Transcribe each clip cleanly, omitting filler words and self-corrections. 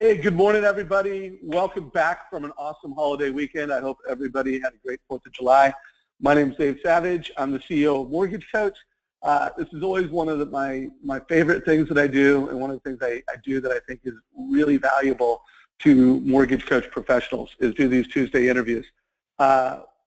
Hey, good morning, everybody. Welcome back from an awesome holiday weekend. I hope everybody had a great 4th of July. My name is Dave Savage. I'm the CEO of Mortgage Coach. This is always one of my favorite things that I do, and one of the things I do that I think is really valuable to Mortgage Coach professionals is do these Tuesday interviews.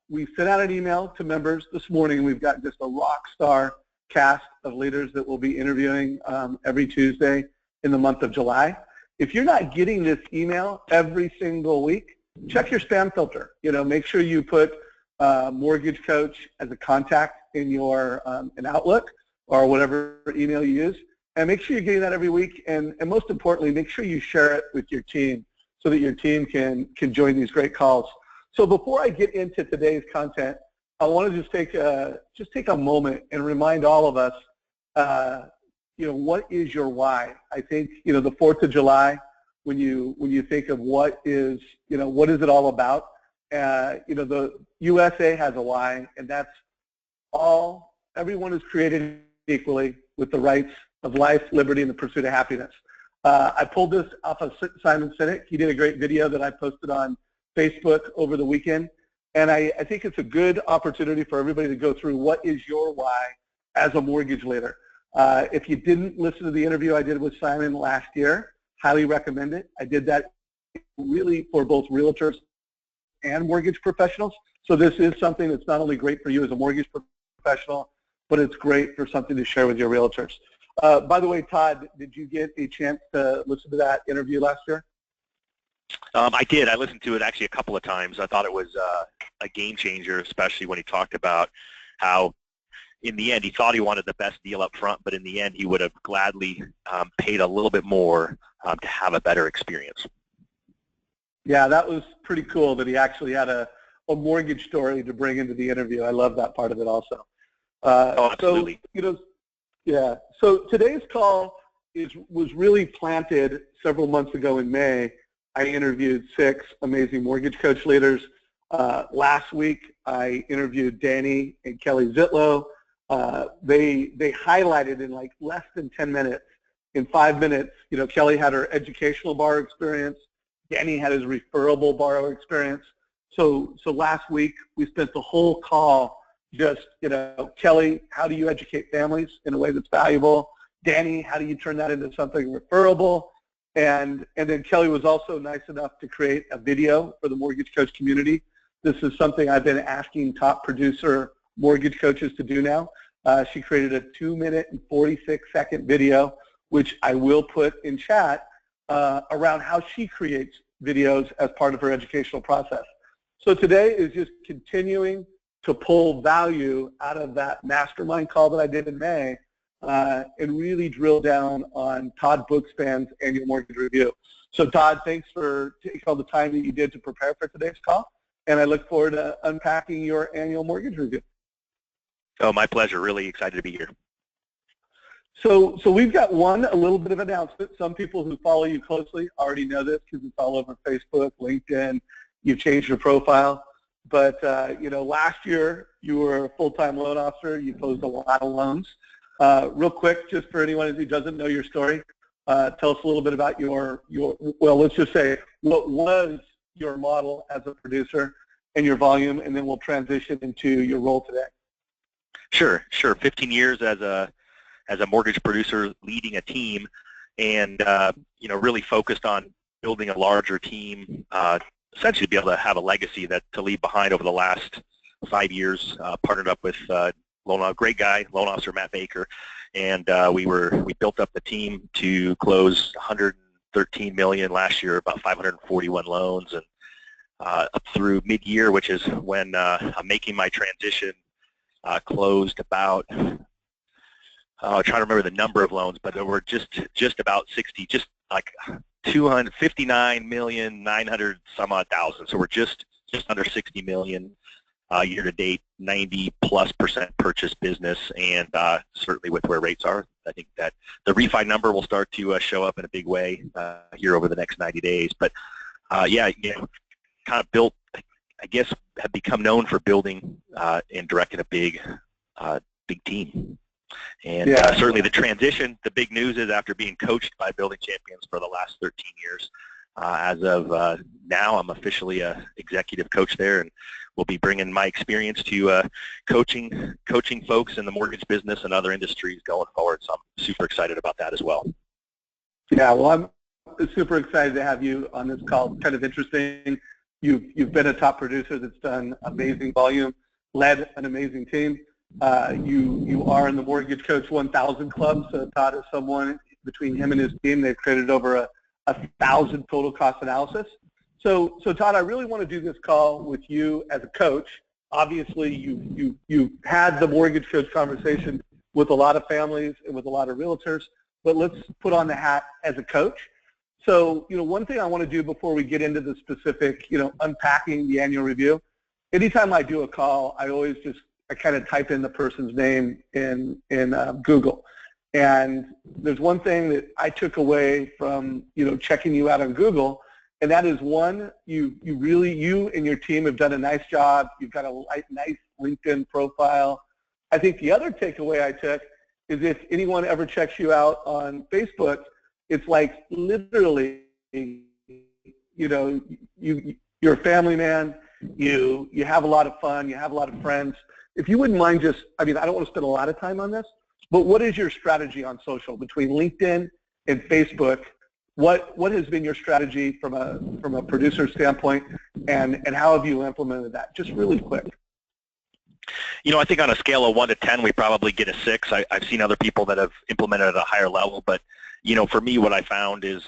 We sent out an email to members this morning. We've got just a rock star cast of leaders that we'll be interviewing every Tuesday in the month of July. If you're not getting this email every single week, check your spam filter. Make sure you put Mortgage Coach as a contact in your in Outlook or whatever email you use, and make sure you're getting that every week. And most importantly, make sure you share it with your team so that your team can join these great calls. So before I get into today's content, I want to just take a moment and remind all of us. What is your why? I think, the 4th of July, when you think of what is it all about, the USA has a why, and that's everyone is created equally with the rights of life, liberty, and the pursuit of happiness. I pulled this off of Simon Sinek. He did a great video that I posted on Facebook over the weekend, and I think it's a good opportunity for everybody to go through what is your why as a mortgage leader. If you didn't listen to the interview I did with Simon last year, highly recommend it. I did that really for both realtors and mortgage professionals. So this is something that's not only great for you as a mortgage professional, but it's great for something to share with your realtors. By the way, Todd, did you get a chance to listen to that interview last year? I did. I listened to it actually a couple of times. I thought it was a game changer, especially when he talked about how in the end, he thought he wanted the best deal up front, but in the end, he would have gladly paid a little bit more to have a better experience. Yeah, that was pretty cool that he actually had a mortgage story to bring into the interview. I love that part of it also. Oh, absolutely. So today's call was really planted several months ago in May. I interviewed 6 amazing mortgage coach leaders. Last week, I interviewed Danny and Kelly Zitlow. They highlighted in like less than 10 minutes, in 5 minutes, Kelly had her educational borrower experience, Danny had his referable borrower experience. So last week we spent the whole call just, Kelly, how do you educate families in a way that's valuable? Danny, how do you turn that into something referable? And then Kelly was also nice enough to create a video for the mortgage coach community. This is something I've been asking top producer mortgage coaches to do now. She created a 2-minute and 46-second video, which I will put in chat, around how she creates videos as part of her educational process. So today is just continuing to pull value out of that mastermind call that I did in May and really drill down on Todd Bookspan's annual mortgage review. So Todd, thanks for taking all the time that you did to prepare for today's call, and I look forward to unpacking your annual mortgage review. Oh, my pleasure. Really excited to be here. So we've got a little bit of announcement. Some people who follow you closely already know this because it's all over Facebook, LinkedIn. You've changed your profile. But, last year you were a full-time loan officer. You closed a lot of loans. Real quick, just for anyone who doesn't know your story, tell us a little bit about let's just say, what was your model as a producer and your volume, and then we'll transition into your role today. Sure. 15 years as a mortgage producer leading a team, and really focused on building a larger team, essentially to be able to have a legacy to leave behind over the last 5 years. Partnered up with great guy, loan officer Matt Baker, and we built up the team to close 113 million last year, about 541 loans, and up through mid-year, which is when I'm making my transition. Closed about, I'm trying to remember the number of loans, but there were just about 60, just like 259,900 some odd thousand. So we're just under 60 million year to date, 90+% purchase business, and certainly with where rates are, I think that the refi number will start to show up in a big way here over the next 90 days. But kind of built, I guess, have become known for building and directing a big team. And certainly the transition, the big news is after being coached by building champions for the last 13 years, As of now, I'm officially a executive coach there, and we'll be bringing my experience to coaching folks in the mortgage business and other industries going forward. So I'm super excited about that as well. Yeah, well, I'm super excited to have you on this call. It's kind of interesting. You've been a top producer that's done amazing volume, led an amazing team. You are in the Mortgage Coach 1000 Club, so Todd is someone, between him and his team, they've created over 1,000 total cost analysis. So Todd, I really want to do this call with you as a coach. Obviously, you had the Mortgage Coach conversation with a lot of families and with a lot of realtors, but let's put on the hat as a coach. So, one thing I want to do before we get into the specific, unpacking the annual review, anytime I do a call, I kind of type in the person's name in Google. And there's one thing that I took away from, checking you out on Google, and that is, one, you and your team have done a nice job. You've got a nice LinkedIn profile. I think the other takeaway I took is, if anyone ever checks you out on Facebook, it's like literally, you're a family man. You have a lot of fun. You have a lot of friends. If you wouldn't mind I don't want to spend a lot of time on this, but what is your strategy on social between LinkedIn and Facebook? What has been your strategy from a producer standpoint, and how have you implemented that? Just really quick. I think on a scale of 1 to 10, we probably get a 6. I've seen other people that have implemented at a higher level, but for me, what I found is,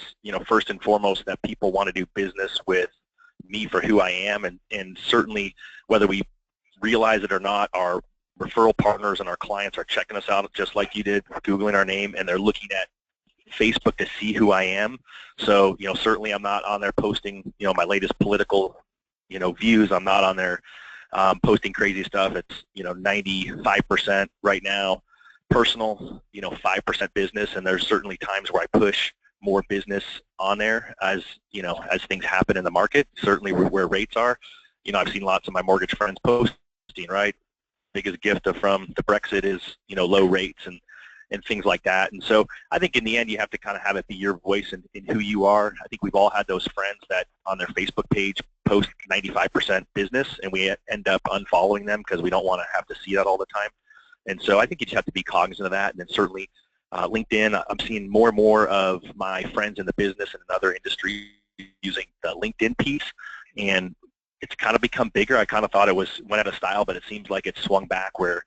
first and foremost, that people want to do business with me for who I am, and certainly, whether we realize it or not, our referral partners and our clients are checking us out just like you did, Googling our name, and they're looking at Facebook to see who I am. So, certainly I'm not on there posting, my latest political, views. I'm not on there posting crazy stuff. It's, 95% right now personal, 5% business, and there's certainly times where I push more business on there as things happen in the market, certainly where rates are. I've seen lots of my mortgage friends posting, right? Biggest gift from the Brexit is, low rates and things like that. And so I think in the end, you have to kind of have it be your voice in who you are. I think we've all had those friends that on their Facebook page post 95% business, and we end up unfollowing them because we don't want to have to see that all the time. And so I think you just have to be cognizant of that. And then certainly LinkedIn, I'm seeing more and more of my friends in the business and in other industries using the LinkedIn piece, and it's kind of become bigger. I kind of thought it went out of style, but it seems like it's swung back, where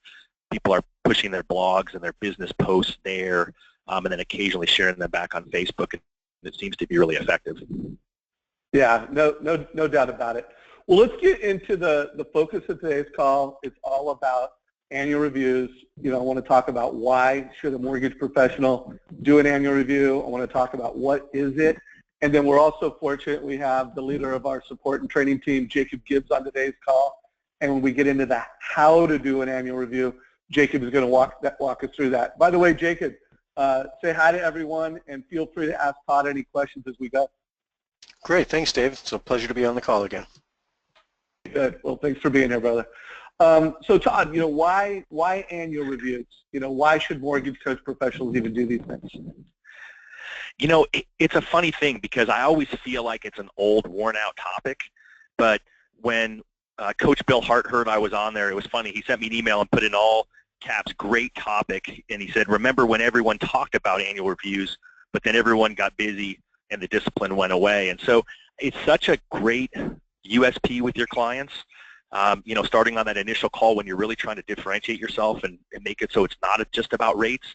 people are pushing their blogs and their business posts there, and then occasionally sharing them back on Facebook, and it seems to be really effective. Yeah, no doubt about it. Well, let's get into the focus of today's call. It's all about annual reviews. I want to talk about why should a mortgage professional do an annual review. I want to talk about what is it. And then we're also fortunate we have the leader of our support and training team, Jacob Gibbs, on today's call. And when we get into the how to do an annual review, Jacob is going to walk us through that. By the way, Jacob, say hi to everyone, and feel free to ask Todd any questions as we go. Great. Thanks, Dave. It's a pleasure to be on the call again. Good. Well, thanks for being here, brother. So Todd, why annual reviews? Why should mortgage coach professionals even do these things? It's a funny thing, because I always feel like it's an old, worn-out topic. But when Coach Bill Hart heard I was on there, it was funny. He sent me an email and put in all caps, "Great topic," and he said, "Remember when everyone talked about annual reviews, but then everyone got busy and the discipline went away?" And so it's such a great USP with your clients. Starting on that initial call when you're really trying to differentiate yourself and make it so it's not just about rates.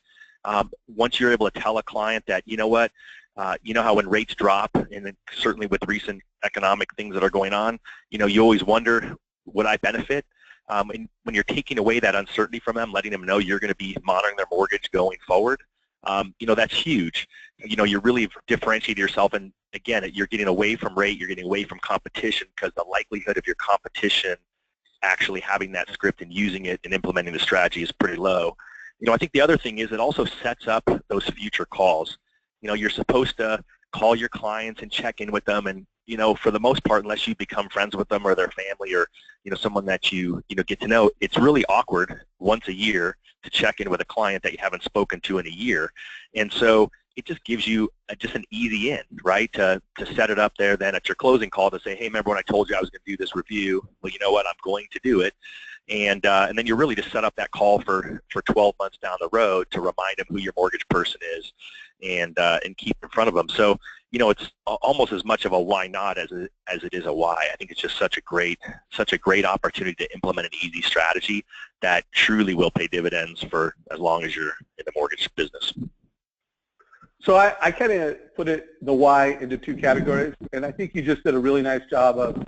Once you're able to tell a client that, how when rates drop, and then certainly with recent economic things that are going on, you always wonder, would I benefit? And when you're taking away that uncertainty from them, letting them know you're going to be monitoring their mortgage going forward, that's huge. You're really differentiating yourself, and again, you're getting away from rate, you're getting away from competition, because the likelihood of your competition actually having that script and using it and implementing the strategy is pretty low. I think the other thing is it also sets up those future calls. You're supposed to call your clients and check in with them, and for the most part, unless you become friends with them or their family or someone that you get to know, it's really awkward once a year to check in with a client that you haven't spoken to in a year. And so it just gives you just an easy in, right, to set it up there then at your closing call to say, hey, remember when I told you I was going to do this review? Well, you know what, I'm going to do it. And then you're really to set up that call for 12 months down the road to remind them who your mortgage person is and keep in front of them. So, it's almost as much of a why not as it is a why. I think it's just such a great opportunity to implement an easy strategy that truly will pay dividends for as long as you're in the mortgage business. So I kind of put the why into two categories, and I think you just did a really nice job of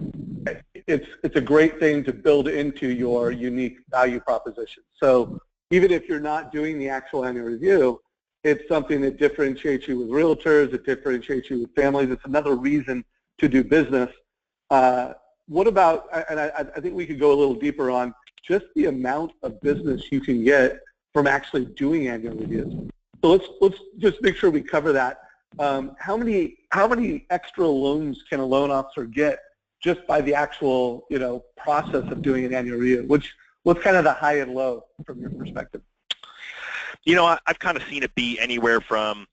it's a great thing to build into your unique value proposition. So even if you're not doing the actual annual review, it's something that differentiates you with realtors, it differentiates you with families. It's another reason to do business. What about, and I think we could go a little deeper on just the amount of business you can get from actually doing annual reviews. So let's just make sure we cover that. How many extra loans can a loan officer get just by the actual process of doing an annual review? What's kind of the high and low from your perspective? I've kind of seen it be anywhere from,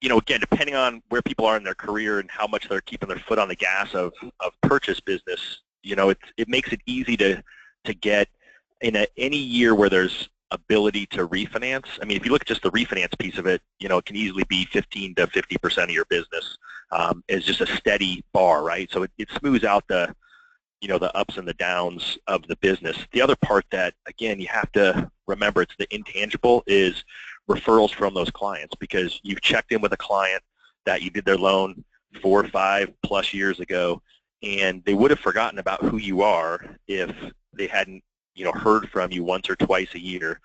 again, depending on where people are in their career and how much they're keeping their foot on the gas of purchase business, it makes it easy to get in any year where there's ability to refinance. I mean, if you look at just the refinance piece of it, it can easily be 15 to 50% of your business as just a steady bar, right? So it smooths out the ups and the downs of the business. The other part that, again, you have to remember, it's the intangible, is referrals from those clients, because you've checked in with a client that you did their loan 4 or 5 plus years ago, and they would have forgotten about who you are if they hadn't heard from you once or twice a year,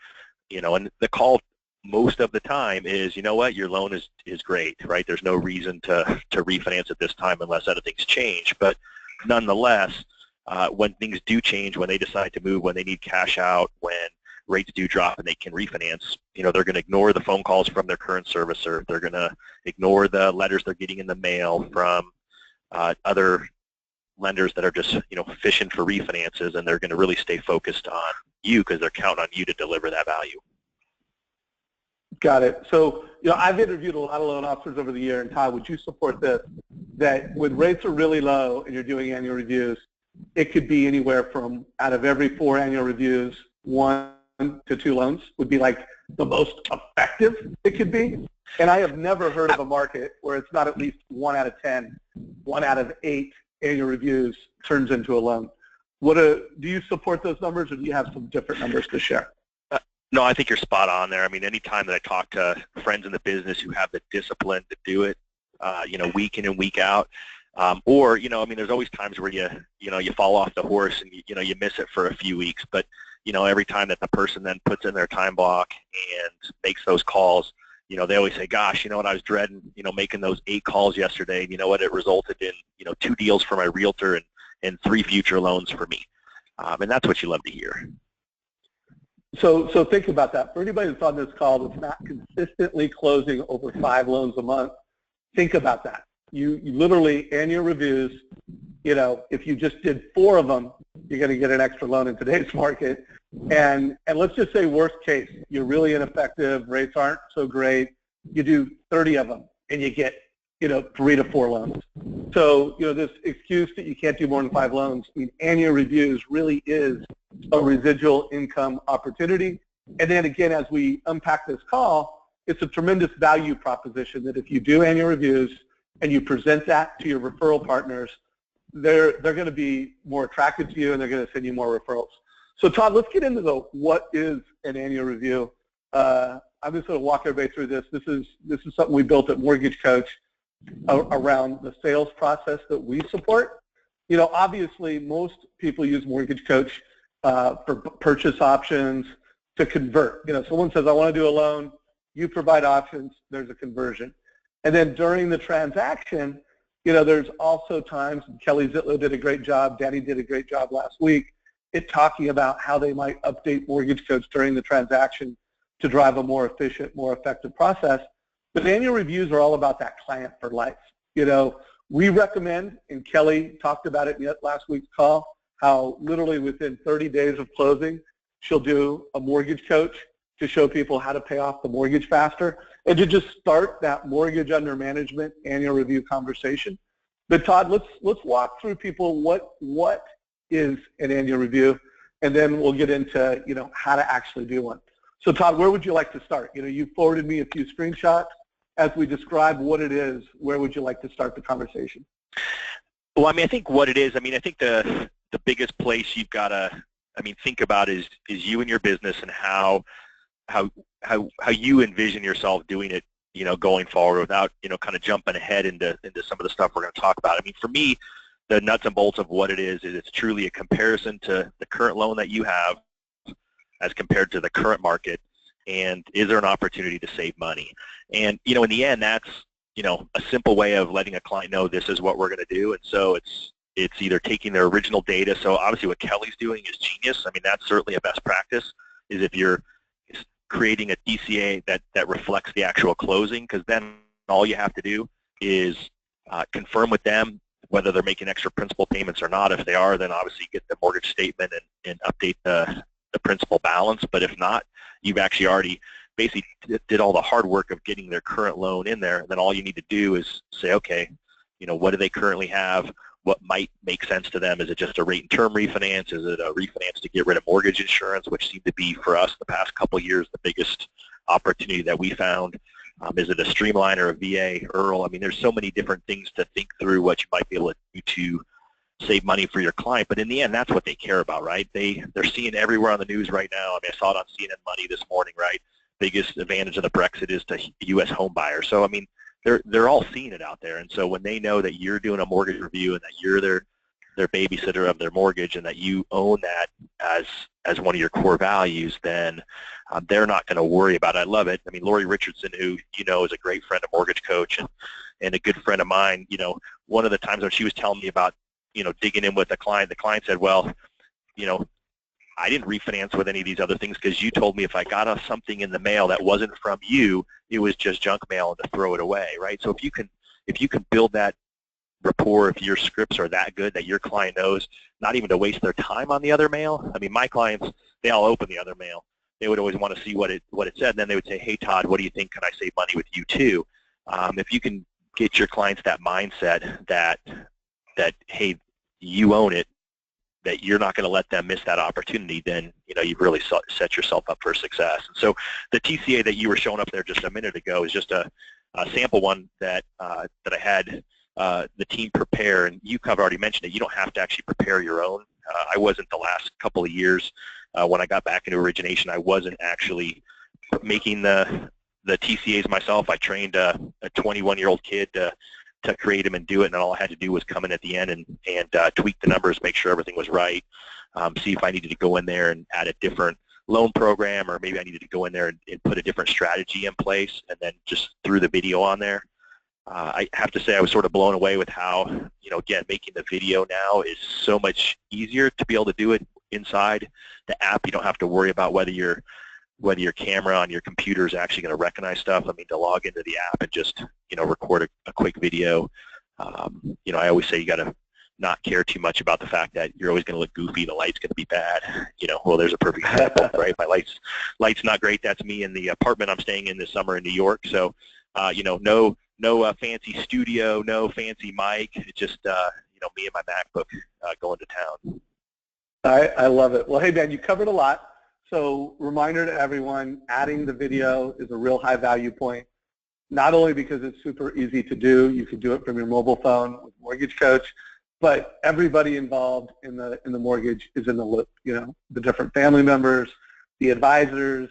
and the call most of the time is, what, your loan is great, right? There's no reason to refinance at this time unless anything's changed. But nonetheless, when things do change, when they decide to move, when they need cash out, when rates do drop and they can refinance, they're going to ignore the phone calls from their current servicer. They're going to ignore the letters they're getting in the mail from other lenders that are just, fishing for refinances, and they're going to really stay focused on you because they're counting on you to deliver that value. Got it. So, I've interviewed a lot of loan officers over the year, and Todd, would you support this, that when rates are really low and you're doing annual reviews, it could be anywhere from, out of every 4 annual reviews, 1 to 2 loans would be like the most effective it could be. And I have never heard of a market where it's not at least 1 out of 10, 1 out of 8 annual reviews turns into a loan. Do you support those numbers, or do you have some different numbers to share? No, I think you're spot on there. I mean, anytime that I talk to friends in the business who have the discipline to do it, week in and week out, or, there's always times where you fall off the horse and, you miss it for a few weeks. But, every time that the person then puts in their time block and makes those calls, they always say, gosh, what, I was dreading, making those 8 calls yesterday. And what, it resulted in, 2 deals for my realtor and 3 future loans for me. And that's what you love to hear. So think about that. For anybody that's on this call that's not consistently closing over 5 loans a month, think about that. You literally, annual reviews, if you just did 4 of them, you're going to get an extra loan in today's market. And let's just say worst case, you're really ineffective, rates aren't so great, you do 30 of them and you get 3 to 4 loans. So this excuse that you can't do more than 5 loans, I mean, annual reviews really is a residual income opportunity. And then again, as we unpack this call, it's a tremendous value proposition that if you do annual reviews and you present that to your referral partners, they're going to be more attracted to you and they're going to send you more referrals. So Todd, let's get into what is an annual review. I'm just going to walk everybody through this. This is something we built at Mortgage Coach around the sales process that we support. Obviously most people use Mortgage Coach for purchase options to convert. Someone says, I want to do a loan, you provide options, there's a conversion. And then during the transaction, there's also times, Kelly Zitlow did a great job, Danny did a great job last week, talking about how they might update Mortgage Coach during the transaction to drive a more efficient, more effective process. But annual reviews are all about that client for life. We recommend, and Kelly talked about it in last week's call, how literally within 30 days of closing, she'll do a Mortgage Coach to show people how to pay off the mortgage faster. and to just start that mortgage under management annual review conversation. But Todd, let's walk through people what is an annual review, and then we'll get into how to actually do one. So Todd, where would you like to start? You forwarded me a few screenshots. As we describe what it is, where would you like to start the conversation? Well, I think what it is, I think the biggest place you've got to, think about is you and your business and how you envision yourself doing it, going forward without, kind of jumping ahead into some of the stuff we're going to talk about. For me, the nuts and bolts of what it is it's truly a comparison to the current loan that you have as compared to the current market, and is there an opportunity to save money? And, in the end, that's, a simple way of letting a client know this is what we're going to do. And so it's either taking their original data. So obviously what Kelly's doing is genius. That's certainly a best practice, is if you're creating a DCA that reflects the actual closing, because then all you have to do is confirm with them whether they're making extra principal payments or not. If they are, then obviously get the mortgage statement and update the principal balance. But if not, you've actually already basically did all the hard work of getting their current loan in there. Then all you need to do is say, okay, what do they currently have? What might make sense to them? Is it just a rate and term refinance? Is it a refinance to get rid of mortgage insurance, which seemed to be for us the past couple of years the biggest opportunity that we found? Is it a streamline or a VA, IRRRL? there's so many different things to think through what you might be able to do to save money for your client, but in the end, that's what they care about, right? They're seeing everywhere on the news right now. I saw it on CNN Money this morning, right? Biggest advantage of the Brexit is to U.S. home buyers. So they're all seeing it out there, and so when they know that you're doing a mortgage review and that you're their babysitter of their mortgage and that you own that as one of your core values, then they're not going to worry about it. I love it. Lori Richardson, who is a great friend, a mortgage coach, and a good friend of mine. One of the times when she was telling me about digging in with the client said, well, I didn't refinance with any of these other things because you told me if I got something in the mail that wasn't from you, it was just junk mail and to throw it away, right? So if you can build that rapport, if your scripts are that good that your client knows not even to waste their time on the other mail. My clients, they all open the other mail. They would always want to see what it said, and then they would say, hey, Todd, what do you think? Can I save money with you too? If you can get your clients that mindset that hey, you own it, that you're not going to let them miss that opportunity, then you've really set yourself up for success. And so the TCA that you were showing up there just a minute ago is just a sample one that I had the team prepare, and you have already mentioned it. You don't have to actually prepare your own. I wasn't the last couple of years when I got back into origination. I wasn't actually making the TCAs myself. I trained a 21-year-old kid to create them and do it, and all I had to do was come in at the end and tweak the numbers, make sure everything was right, see if I needed to go in there and add a different loan program, or maybe I needed to go in there and put a different strategy in place, and then just threw the video on there. I have to say I was sort of blown away with how, again, making the video now is so much easier to be able to do it inside the app. You don't have to worry about whether your camera on your computer is actually going to recognize stuff. To log into the app and just, record a quick video. I always say you got to not care too much about the fact that you're always going to look goofy, the light's going to be bad. Well, there's a perfect example, right? My light's not great. That's me in the apartment I'm staying in this summer in New York. So, no fancy studio, no fancy mic. It's just, me and my MacBook going to town. I love it. Well, hey, man, you covered a lot. So reminder to everyone, adding the video is a real high value point, not only because it's super easy to do, you can do it from your mobile phone with Mortgage Coach, but everybody involved in the mortgage is in the loop, the different family members, the advisors,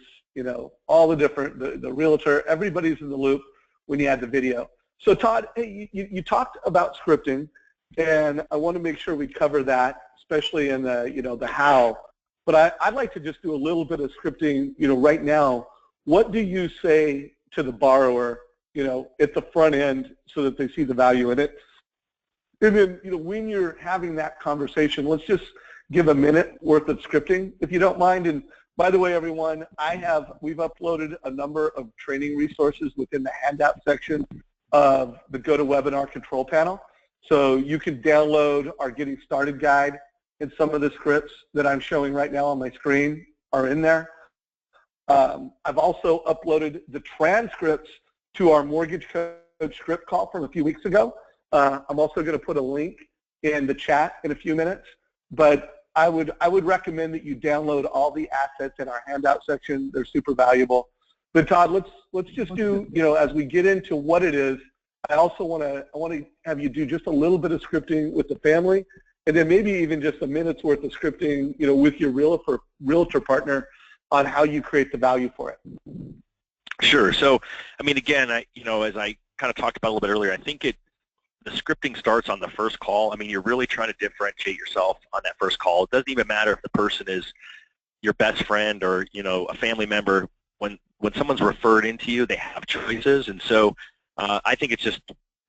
all the different, the realtor, everybody's in the loop when you add the video. So Todd, hey, you talked about scripting, and I want to make sure we cover that, especially in the how. But I'd like to just do a little bit of scripting, right now. What do you say to the borrower, at the front end so that they see the value in it? And then, when you're having that conversation, let's just give a minute worth of scripting, if you don't mind. And by the way, everyone, we've uploaded a number of training resources within the handout section of the GoToWebinar control panel. So you can download our Getting Started guide, and some of the scripts that I'm showing right now on my screen are in there. I've also uploaded the transcripts to our Mortgage Coach script call from a few weeks ago. I'm also going to put a link in the chat in a few minutes, but I would recommend that you download all the assets in our handout section. They're super valuable. But Todd, let's just do, as we get into what it is, I also want to have you do just a little bit of scripting with the family, and then maybe even just a minute's worth of scripting, with your realtor partner on how you create the value for it. Sure. So, I mean, again, as I kind of talked about a little bit earlier, I think the scripting starts on the first call. I mean, you're really trying to differentiate yourself on that first call. It doesn't even matter if the person is your best friend or, a family member. When someone's referred into you, they have choices. And so I think it's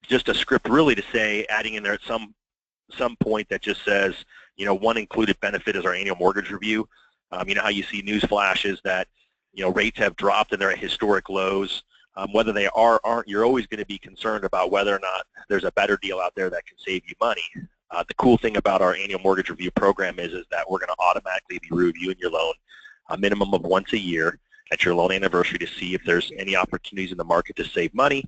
just a script really to say, adding in there at some point that just says, one included benefit is our annual mortgage review. You know how you see news flashes that, rates have dropped and they're at historic lows. Whether they are or aren't, you're always going to be concerned about whether or not there's a better deal out there that can save you money. The cool thing about our annual mortgage review program is that we're going to automatically be reviewing your loan a minimum of once a year at your loan anniversary to see if there's any opportunities in the market to save money.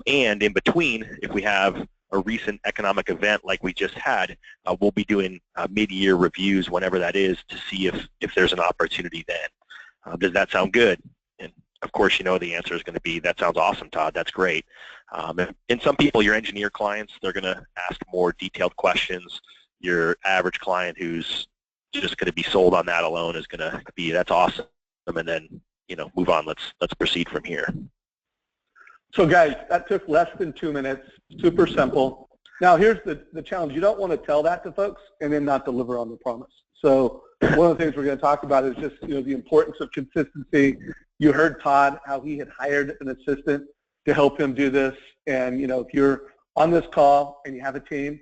And in between, if we have a recent economic event like we just had, we'll be doing mid-year reviews whenever that is to see if there's an opportunity then. Does that sound good? And of course, the answer is going to be, that sounds awesome, Todd. That's great. And some people, your engineer clients, they're going to ask more detailed questions. Your average client who's just going to be sold on that alone is going to be, that's awesome. And then, move on. Let's proceed from here. So guys, that took less than 2 minutes, super simple. Now here's the challenge. You don't want to tell that to folks and then not deliver on the promise. So one of the things we're going to talk about is just, the importance of consistency. You heard Todd, how he had hired an assistant to help him do this. And, if you're on this call and you have a team,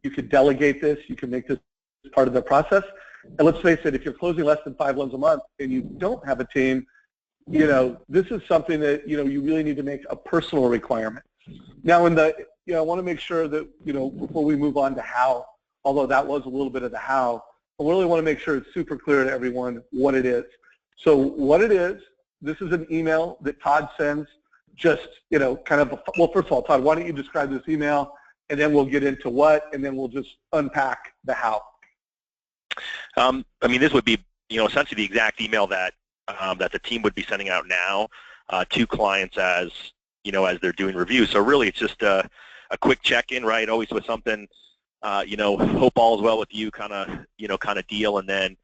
you could delegate this. You can make this part of the process. And let's face it, if you're closing less than 5 loans a month and you don't have a team, this is something that, you really need to make a personal requirement. Now, I want to make sure that, before we move on to how, although that was a little bit of the how, I really want to make sure it's super clear to everyone what it is. So what it is, this is an email that Todd sends, just, well, first of all, Todd, why don't you describe this email, and then we'll get into what, and then we'll just unpack the how. This would be, essentially the exact email that the team would be sending out now to clients as they're doing reviews. So really, it's just a quick check-in, right? Always with something, hope all is well with you, kind of deal, and then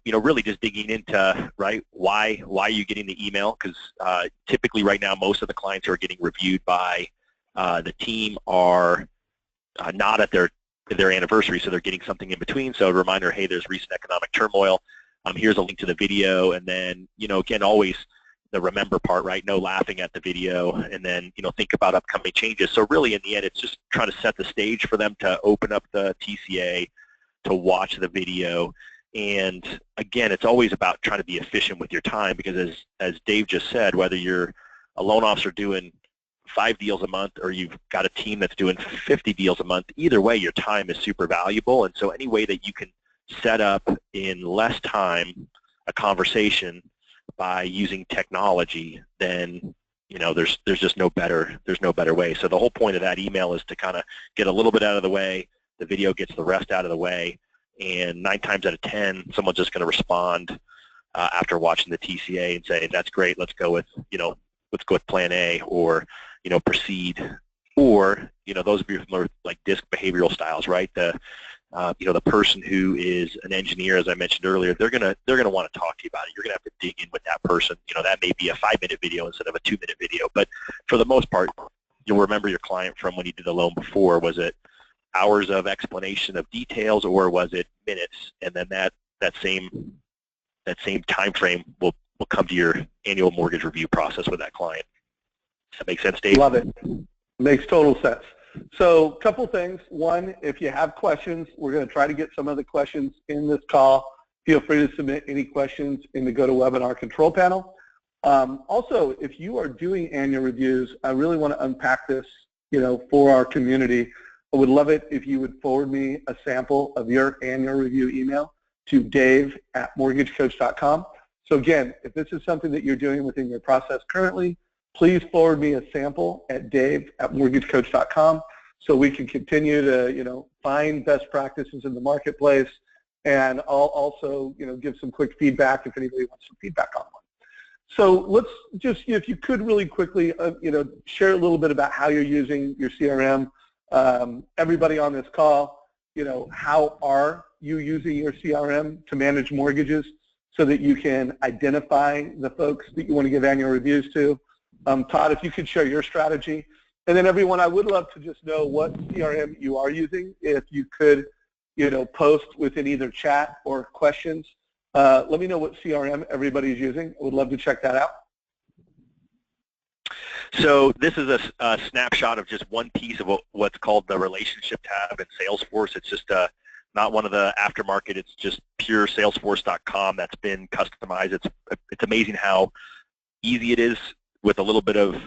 really just digging into, right, why are you getting the email? Because typically right now, most of the clients who are getting reviewed by the team are not at their anniversary, so they're getting something in between. So a reminder, hey, there's recent economic turmoil. Here's a link to the video, and then, again, always the remember part, right? No laughing at the video, and then, think about upcoming changes. So really, in the end, it's just trying to set the stage for them to open up the TCA, to watch the video. And again, it's always about trying to be efficient with your time, because as Dave just said, whether you're a loan officer doing 5 deals a month or you've got a team that's doing 50 deals a month, either way, your time is super valuable. And so any way that you can set up in less time a conversation by using technology, then there's just no better way. So the whole point of that email is to kind of get a little bit out of the way. The video gets the rest out of the way, and 9 times out of 10, someone's just going to respond after watching the TCA and say, "That's great. Let's go with Plan A," or proceed. Or those of you who are like DISC behavioral styles, right? The person who is an engineer, as I mentioned earlier, they're gonna want to talk to you about it. You're gonna have to dig in with that person. That may be a 5-minute video instead of a 2-minute video. But for the most part, you'll remember your client from when you did the loan before. Was it hours of explanation of details, or was it minutes? And then that same time frame will come to your annual mortgage review process with that client. Does that make sense, Dave? Love it. Makes total sense. So a couple things. One, if you have questions, we're going to try to get some of the questions in this call. Feel free to submit any questions in the GoToWebinar control panel. Also, if you are doing annual reviews, I really want to unpack this, for our community. I would love it if you would forward me a sample of your annual review email to dave@mortgagecoach.com. So again, if this is something that you're doing within your process currently, please forward me a sample at dave@mortgagecoach.com so we can continue to, find best practices in the marketplace, and I'll also, give some quick feedback if anybody wants some feedback on one. So let's just, if you could really quickly, share a little bit about how you're using your CRM. Everybody on this call, how are you using your CRM to manage mortgages so that you can identify the folks that you want to give annual reviews to? Todd, if you could share your strategy. And then everyone, I would love to just know what CRM you are using. If you could, post within either chat or questions. Let me know what CRM everybody's using. I would love to check that out. So this is a snapshot of just one piece of what's called the relationship tab in Salesforce. It's just not one of the aftermarket. It's just pure Salesforce.com that's been customized. It's amazing how easy it is with a little bit of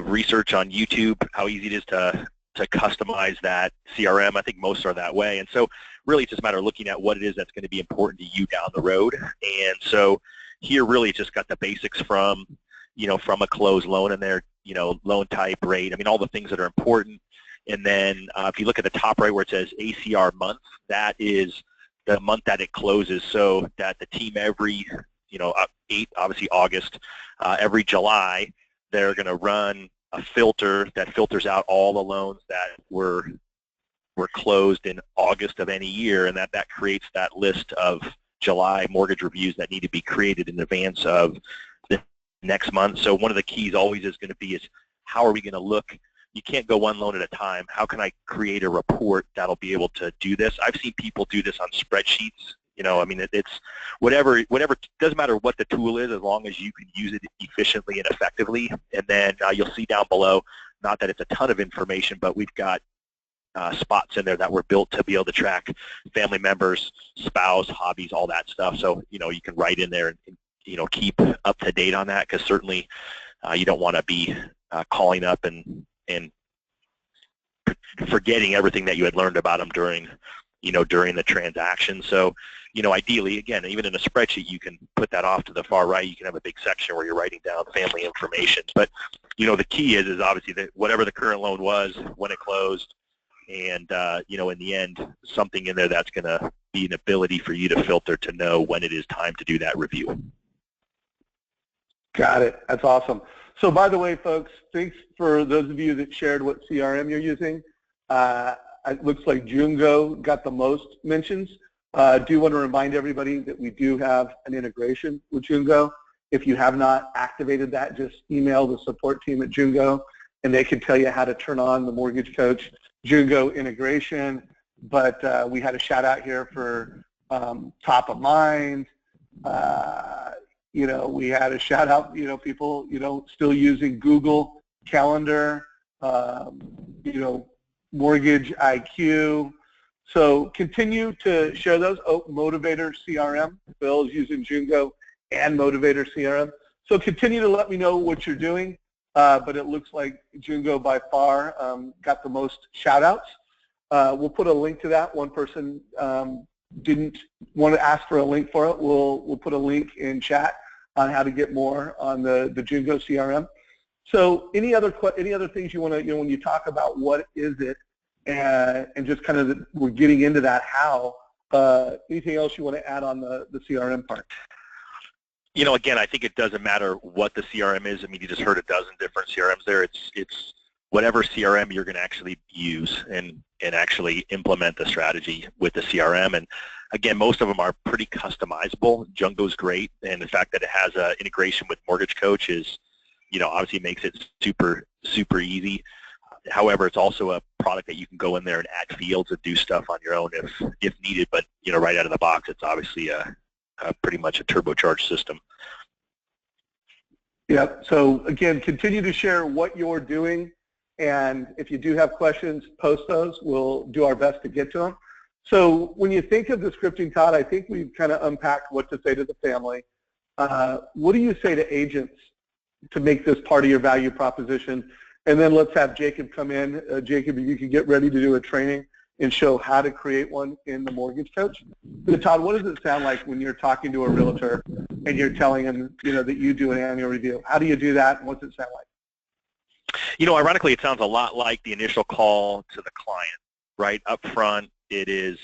research on YouTube, how easy it is to customize that CRM. I think most are that way. And so really it's just a matter of looking at what it is that's going to be important to you down the road. And so here really it's just got the basics from a closed loan in there, loan type, rate, all the things that are important. And then if you look at the top right where it says ACR month, that is the month that it closes, so that the team every, obviously August, every July, they're going to run a filter that filters out all the loans that were closed in August of any year, and that creates that list of July mortgage reviews that need to be created in advance of the next month. So one of the keys always is going to be is how are we going to look? You can't go one loan at a time. How can I create a report that'll be able to do this? I've seen people do this on spreadsheets. It's whatever, doesn't matter what the tool is as long as you can use it efficiently and effectively. And then you'll see down below, not that it's a ton of information, but we've got spots in there that were built to be able to track family members, spouse, hobbies, all that stuff. So, you can write in there and keep up to date on that, because certainly you don't want to be calling up and forgetting everything that you had learned about them during the transaction. So, ideally, again, even in a spreadsheet, you can put that off to the far right. You can have a big section where you're writing down family information. But, the key is obviously that whatever the current loan was, when it closed, and, in the end, something in there that's going to be an ability for you to filter to know when it is time to do that review. Got it. That's awesome. So by the way, folks, thanks for those of you that shared what CRM you're using. It looks like Jungo got the most mentions. I do want to remind everybody that we do have an integration with Jungo. If you have not activated that, just email the support team at Jungo, and they can tell you how to turn on the Mortgage Coach Jungo integration. But we had a shout out here for top of mind. We had a shout out, people, still using Google Calendar, Mortgage IQ. So continue to share those. Oh, Motivator CRM. Bill is using Jungo and Motivator CRM. So continue to let me know what you're doing. But it looks like Jungo by far got the most shout outs. We'll put a link to that. One person didn't want to ask for a link for it. We'll put a link in chat on how to get more on the Jungo CRM. So any other things you want to, when you talk about what is it, and just kind of we're getting into that how, anything else you want to add on the CRM part? Again, I think it doesn't matter what the CRM is. You just heard a dozen different CRMs there. It's whatever CRM you're going to actually use and actually implement the strategy with the CRM. And again, most of them are pretty customizable. Jungo's great, and the fact that it has an integration with Mortgage Coach is, obviously makes it super, super easy. However, it's also a product that you can go in there and add fields and do stuff on your own if needed. But right out of the box, it's obviously a pretty much a turbocharged system. Yeah. So again, continue to share what you're doing, and if you do have questions, post those. We'll do our best to get to them. So when you think of the scripting, Todd, I think we've kind of unpacked what to say to the family. What do you say to agents to make this part of your value proposition? And then let's have Jacob come in. Jacob, if you can get ready to do a training and show how to create one in the Mortgage Coach. But Todd, what does it sound like when you're talking to a realtor and you're telling them, that you do an annual review? How do you do that, and what's it sound like? Ironically, it sounds a lot like the initial call to the client, right? Up front, it is,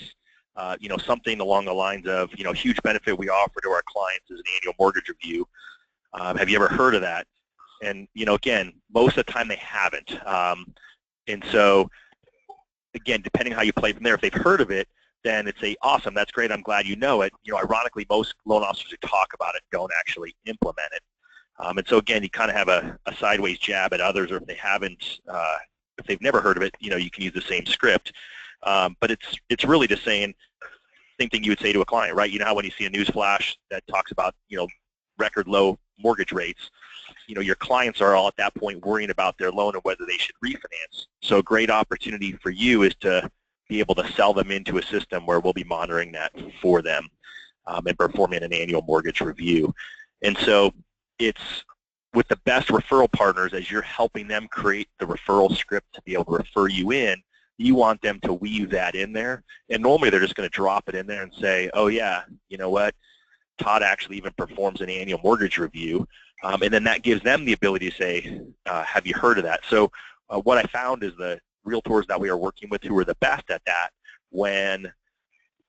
something along the lines of, huge benefit we offer to our clients is an annual mortgage review. Have you ever heard of that? And, again, most of the time they haven't. And so, again, depending how you play from there, if they've heard of it, then it's awesome, that's great, I'm glad you know it. Ironically, most loan officers who talk about it don't actually implement it. And so, again, you kind of have a sideways jab at others, or if they haven't, if they've never heard of it, you can use the same script. But it's really just saying, same thing you would say to a client, right? How when you see a news flash that talks about, record low mortgage rates, your clients are all at that point worrying about their loan and whether they should refinance. So a great opportunity for you is to be able to sell them into a system where we'll be monitoring that for them and performing an annual mortgage review. And so it's with the best referral partners, as you're helping them create the referral script to be able to refer you in, you want them to weave that in there. And normally they're just going to drop it in there and say, oh yeah, you know what, Todd actually even performs an annual mortgage review. And then that gives them the ability to say, have you heard of that? So what I found is the realtors that we are working with who are the best at that, when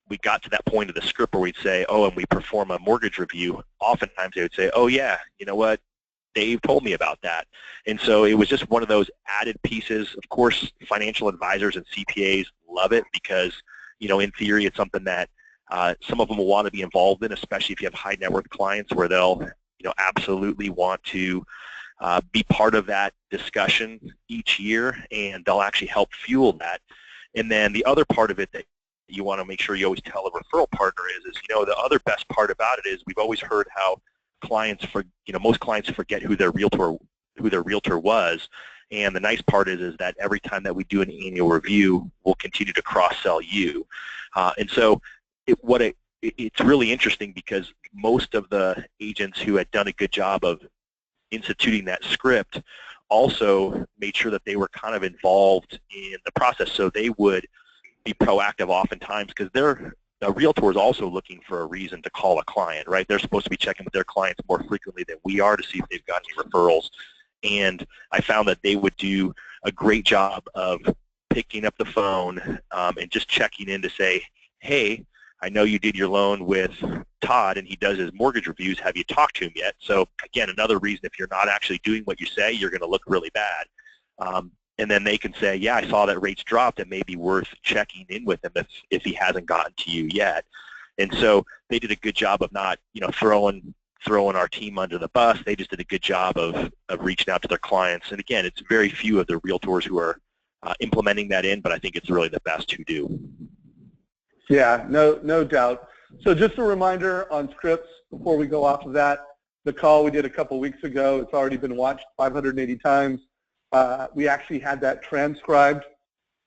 we got to that point of the script where we'd say, oh, and we perform a mortgage review, oftentimes they would say, oh yeah, you know what, Dave told me about that. And so it was just one of those added pieces. Of course, financial advisors and CPAs love it because, in theory, it's something that some of them will want to be involved in, especially if you have high net worth clients where they'll, absolutely want to be part of that discussion each year, and they'll actually help fuel that. And then the other part of it that you want to make sure you always tell a referral partner is the other best part about it is we've always heard how clients most clients forget who their realtor was, and the nice part is that every time that we do an annual review, we'll continue to cross-sell you. And so it's really interesting because most of the agents who had done a good job of instituting that script also made sure that they were kind of involved in the process, so they would be proactive oftentimes because a realtor is also looking for a reason to call a client, right? They're supposed to be checking with their clients more frequently than we are to see if they've got any referrals. And I found that they would do a great job of picking up the phone and just checking in to say, hey, I know you did your loan with Todd and he does his mortgage reviews. Have you talked to him yet? So again, another reason if you're not actually doing what you say, you're going to look really bad. And then they can say, yeah, I saw that rates dropped. It may be worth checking in with him if he hasn't gotten to you yet. And so they did a good job of not, throwing our team under the bus. They just did a good job of reaching out to their clients. And again, it's very few of the realtors who are implementing that in, but I think it's really the best who do. Yeah, no doubt. So just a reminder on scripts before we go off of that, the call we did a couple weeks ago, it's already been watched 580 times. We actually had that transcribed,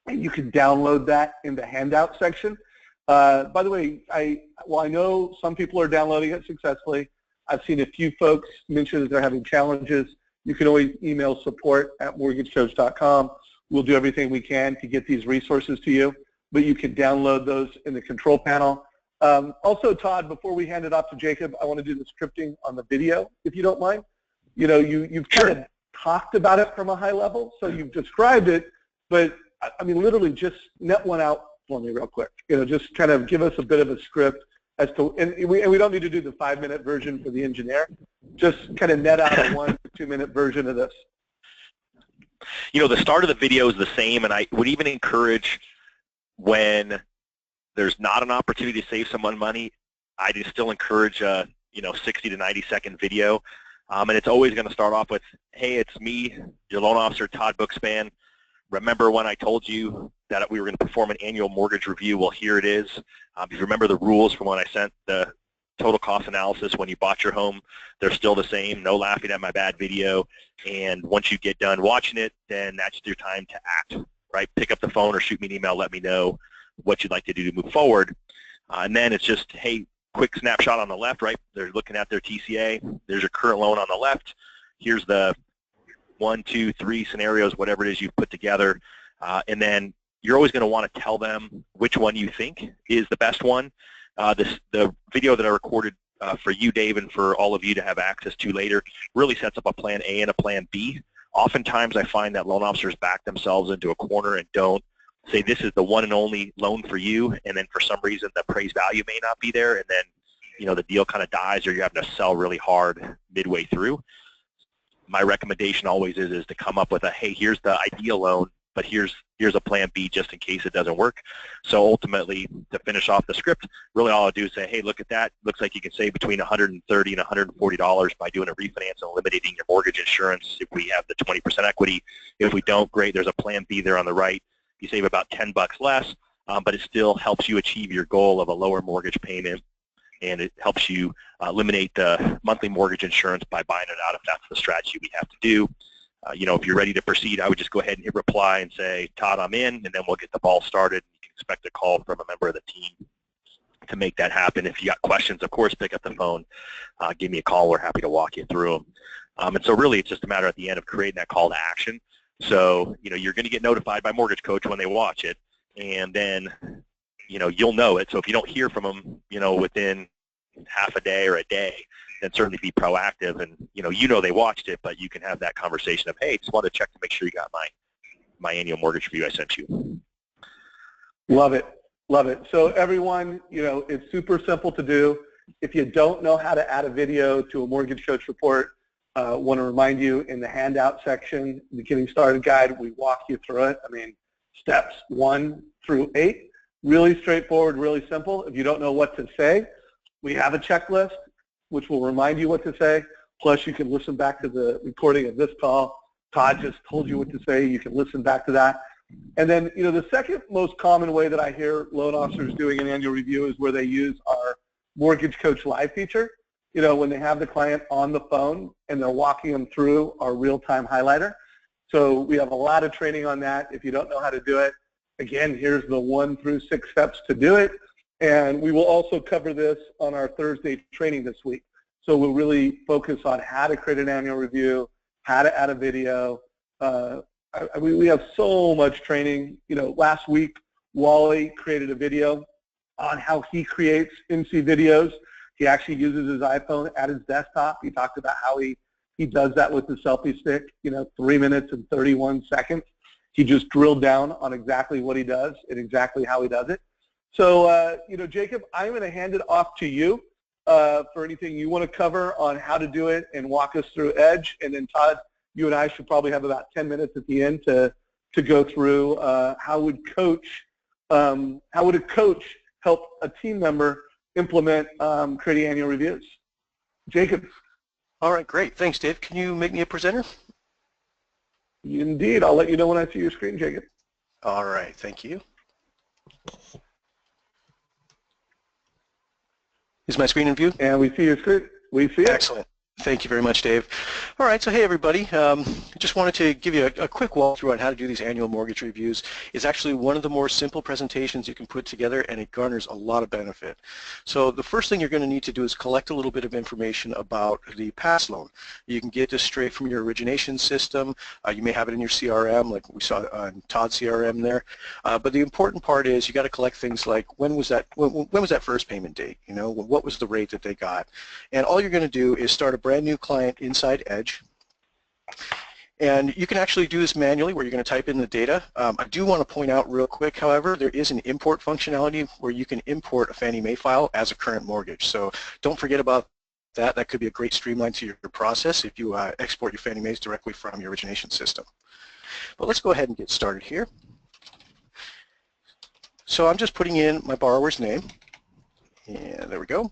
and you can download that in the handout section. By the way, I know some people are downloading it successfully. I've seen a few folks mention that they're having challenges. You can always email support@mortgagecoach.com. We'll do everything we can to get these resources to you, but you can download those in the control panel. Also, Todd, before we hand it off to Jacob, I want to do the scripting on the video, if you don't mind. You've kind of talked about it from a high level, so you've described it, but I mean, literally just net one out for me real quick. Just kind of give us a bit of a script as to, and we don't need to do the 5-minute version for the engineer, just kind of net out a 1 to 2 minute version of this. The start of the video is the same, and I would even encourage when there's not an opportunity to save someone money, I do still encourage a 60 to 90 second video. And it's always going to start off with, hey, it's me, your loan officer, Todd Bookspan. Remember when I told you that we were going to perform an annual mortgage review? Well, here it is. If you remember the rules from when I sent the total cost analysis when you bought your home, they're still the same. No laughing at my bad video. And once you get done watching it, then that's your time to act, right? Pick up the phone or shoot me an email. Let me know what you'd like to do to move forward. And then it's just, hey, quick snapshot on the left, right? They're looking at their TCA. There's your current loan on the left. Here's the 1, 2, 3 scenarios, whatever it is you've put together. And then you're always going to want to tell them which one you think is the best one. The video that I recorded for you, Dave, and for all of you to have access to later really sets up a plan A and a plan B. Oftentimes I find that loan officers back themselves into a corner and don't say this is the one and only loan for you, and then for some reason the appraised value may not be there, and then the deal kind of dies, or you're having to sell really hard midway through. My recommendation always is to come up with a, hey, here's the ideal loan, but here's a plan B just in case it doesn't work. So ultimately, to finish off the script, really all I do is say, hey, look at that. Looks like you can save between $130 and $140 by doing a refinance and eliminating your mortgage insurance if we have the 20% equity. If we don't, great. There's a plan B there on the right. You save about $10 less, but it still helps you achieve your goal of a lower mortgage payment, and it helps you eliminate the monthly mortgage insurance by buying it out if that's the strategy we have to do. If you're ready to proceed, I would just go ahead and hit reply and say, Todd, I'm in, and then we'll get the ball started. You can expect a call from a member of the team to make that happen. If you got questions, of course, pick up the phone, give me a call. We're happy to walk you through them. And so really it's just a matter at the end of creating that call to action. So, you're going to get notified by Mortgage Coach when they watch it, and then, you'll know it. So if you don't hear from them, within half a day or a day, then certainly be proactive, and they watched it, but you can have that conversation of, hey, just wanted to check to make sure you got my annual mortgage review I sent you. Love it. Love it. So everyone, it's super simple to do. If you don't know how to add a video to a Mortgage Coach report, want to remind you, in the handout section, the Getting Started Guide, we walk you through it. Steps 1 through 8, really straightforward, really simple. If you don't know what to say, we have a checklist which will remind you what to say. Plus, you can listen back to the recording of this call. Todd just told you what to say. You can listen back to that. And then, the second most common way that I hear loan officers doing an annual review is where they use our Mortgage Coach Live feature. When they have the client on the phone and they're walking them through our real-time highlighter. So we have a lot of training on that. If you don't know how to do it, again, here's the 1 through 6 steps to do it. And we will also cover this on our Thursday training this week. So we'll really focus on how to create an annual review, how to add a video. We have so much training. Last week, Wally created a video on how he creates NC videos. He actually uses his iPhone at his desktop. He talked about how he does that with the selfie stick, 3 minutes and 31 seconds. He just drilled down on exactly what he does and exactly how he does it. So, Jacob, I'm going to hand it off to you for anything you want to cover on how to do it and walk us through Edge. And then, Todd, you and I should probably have about 10 minutes at the end to go through how would a coach help a team member implement creating annual reviews. Jacob. All right, great. Thanks, Dave. Can you make me a presenter? Indeed. I'll let you know when I see your screen, Jacob. All right, thank you. Is my screen in view? And we see your screen. We see it. Excellent. Thank you very much, Dave. All right, so hey everybody, just wanted to give you a quick walkthrough on how to do these annual mortgage reviews. It's actually one of the more simple presentations you can put together, and it garners a lot of benefit. So the first thing you're going to need to do is collect a little bit of information about the past loan. You can get this straight from your origination system. You may have it in your CRM, like we saw on Todd's CRM there. But the important part is you got to collect things like when was that first payment date? What was the rate that they got? And all you're going to do is start a brand new client inside Edge. And you can actually do this manually where you're going to type in the data. I do want to point out real quick, however, there is an import functionality where you can import a Fannie Mae file as a current mortgage. So don't forget about that. That could be a great streamline to your process if you export your Fannie Mae's directly from your origination system. But let's go ahead and get started here. So I'm just putting in my borrower's name. And there we go.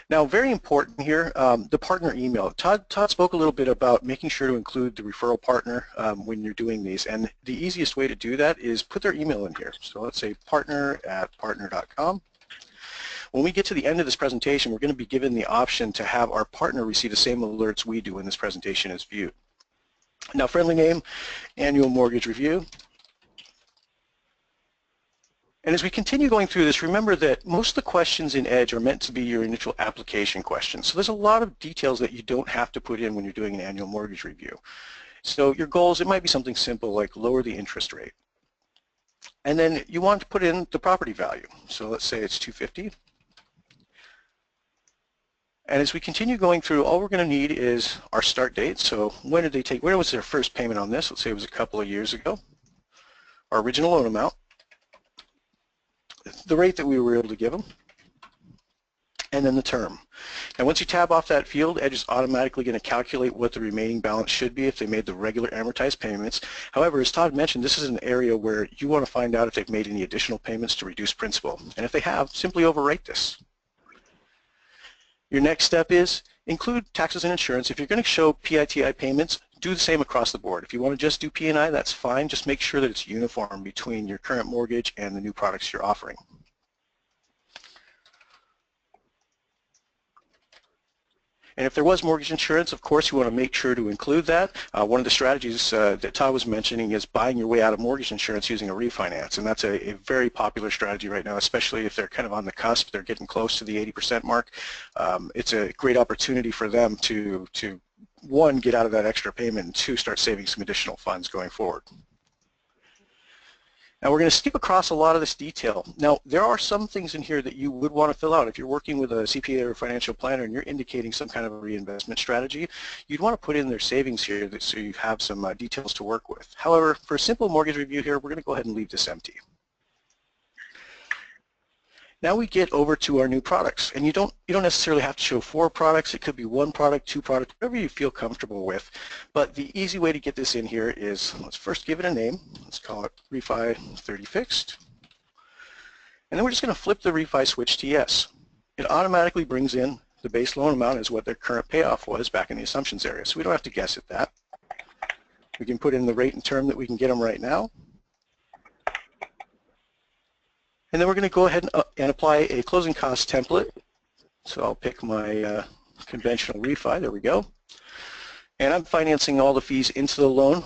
Now, very important here, the partner email. Todd spoke a little bit about making sure to include the referral partner when you're doing these, and the easiest way to do that is put their email in here. So let's say partner@partner.com. When we get to the end of this presentation, we're going to be given the option to have our partner receive the same alerts we do when this presentation is viewed. Now, friendly name, annual mortgage review. And as we continue going through this, remember that most of the questions in Edge are meant to be your initial application questions. So there's a lot of details that you don't have to put in when you're doing an annual mortgage review. So your goals, it might be something simple like lower the interest rate. And then you want to put in the property value. So let's say it's $250. And as we continue going through, all we're going to need is our start date. So when was their first payment on this? Let's say it was a couple of years ago. Our original loan amount, the rate that we were able to give them, and then the term. And once you tab off that field, Edge is automatically going to calculate what the remaining balance should be if they made the regular amortized payments. However, as Todd mentioned, this is an area where you want to find out if they've made any additional payments to reduce principal. And if they have, simply overwrite this. Your next step is include taxes and insurance. If you're going to show PITI payments, do the same across the board. If you want to just do P&I, that's fine. Just make sure that it's uniform between your current mortgage and the new products you're offering. And if there was mortgage insurance, of course, you want to make sure to include that. One of the strategies that Todd was mentioning is buying your way out of mortgage insurance using a refinance. And that's a very popular strategy right now, especially if they're kind of on the cusp, they're getting close to the 80% mark. It's a great opportunity for them to one, get out of that extra payment, and two, start saving some additional funds going forward. Now we're going to skip across a lot of this detail. Now there are some things in here that you would want to fill out. If you're working with a CPA or a financial planner and you're indicating some kind of a reinvestment strategy, you'd want to put in their savings here so you have some details to work with. However, for a simple mortgage review here, we're going to go ahead and leave this empty. Now we get over to our new products, and you don't necessarily have to show 4 products. It could be 1 product, 2 products, whatever you feel comfortable with. But the easy way to get this in here is, let's first give it a name. Let's call it Refi 30 Fixed. And then we're just going to flip the refi switch to yes. It automatically brings in the base loan amount as what their current payoff was back in the assumptions area. So we don't have to guess at that. We can put in the rate and term that we can get them right now. And then we're going to go ahead and apply a closing cost template. So I'll pick my conventional refi. There we go. And I'm financing all the fees into the loan.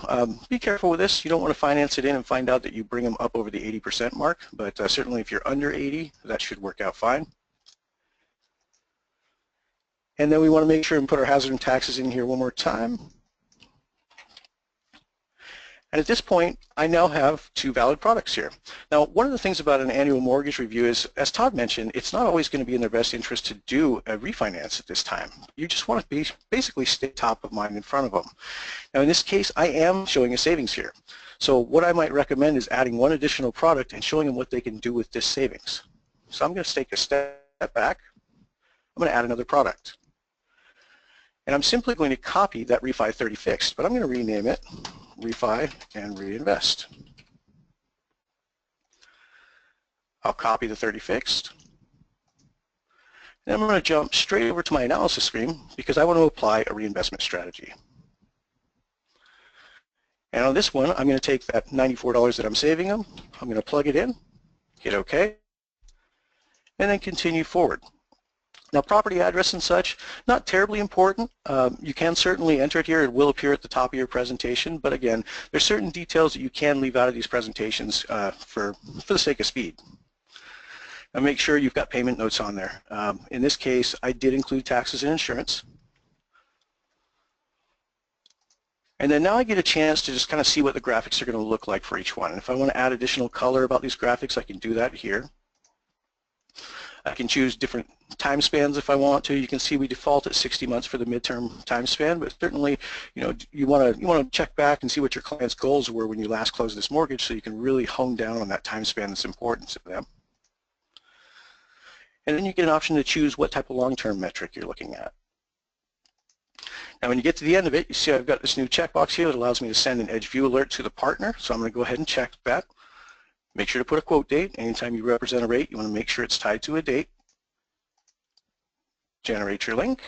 Be careful with this. You don't want to finance it in and find out that you bring them up over the 80% mark. But certainly if you're under 80, that should work out fine. And then we want to make sure and put our hazard and taxes in here one more time. And at this point, I now have 2 valid products here. Now, one of the things about an annual mortgage review is, as Todd mentioned, it's not always going to be in their best interest to do a refinance at this time. You just want to basically stay top of mind in front of them. Now, in this case, I am showing a savings here. So what I might recommend is adding 1 additional product and showing them what they can do with this savings. So I'm going to take a step back. I'm going to add another product. And I'm simply going to copy that Refi 30 Fixed, but I'm going to rename it Refi and Reinvest. I'll copy the 30 Fixed. And I'm going to jump straight over to my analysis screen because I want to apply a reinvestment strategy. And on this one, I'm going to take that $94 that I'm saving them, I'm going to plug it in, hit OK, and then continue forward. Now, property address and such, not terribly important. You can certainly enter it here. It will appear at the top of your presentation. But again, there's certain details that you can leave out of these presentations for the sake of speed. Now, make sure you've got payment notes on there. In this case, I did include taxes and insurance. And then now I get a chance to just kind of see what the graphics are going to look like for each one. And if I want to add additional color about these graphics, I can do that here. I can choose different time spans if I want to. You can see we default at 60 months for the midterm time span, but certainly, you want to check back and see what your client's goals were when you last closed this mortgage, so you can really hone down on that time span that's important to them. And then you get an option to choose what type of long-term metric you're looking at. Now, when you get to the end of it, you see I've got this new checkbox here that allows me to send an Edge View alert to the partner. So I'm going to go ahead and check that. Make sure to put a quote date. Anytime you represent a rate, you want to make sure it's tied to a date. Generate your link.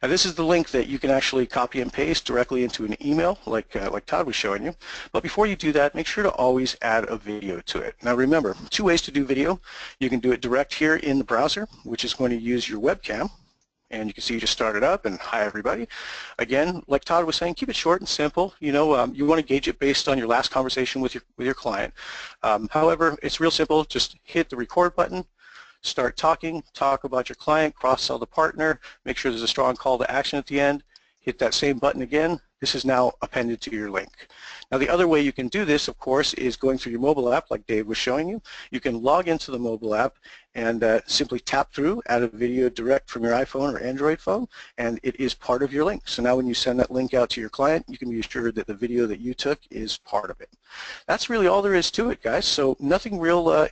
Now, this is the link that you can actually copy and paste directly into an email like Todd was showing you. But before you do that, make sure to always add a video to it. Now remember, 2 ways to do video. You can do it direct here in the browser, which is going to use your webcam. And you can see you just started up, and hi everybody. Again, like Todd was saying, keep it short and simple. You want to gauge it based on your last conversation with your client. However, it's real simple. Just hit the record button, start talking, talk about your client, cross-sell the partner, make sure there's a strong call to action at the end, hit that same button again, This is now appended to your link. Now the other way you can do this, of course, is going through your mobile app like Dave was showing you. You can log into the mobile app and simply tap through, add a video direct from your iPhone or Android phone, and it is part of your link. So now when you send that link out to your client, you can be assured that the video that you took is part of it. That's really all there is to it, guys. So nothing real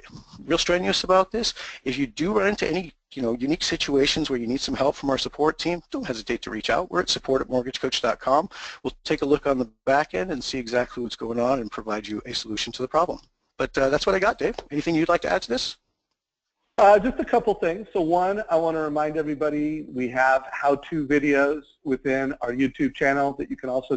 strenuous about this. If you do run into any unique situations where you need some help from our support team, don't hesitate to reach out. We're at support@mortgagecoach.com. We'll take a look on the back end and see exactly what's going on and provide you a solution to the problem. But that's what I got, Dave. Anything you'd like to add to this? Just a couple things. So one, I want to remind everybody we have how-to videos within our YouTube channel that you can also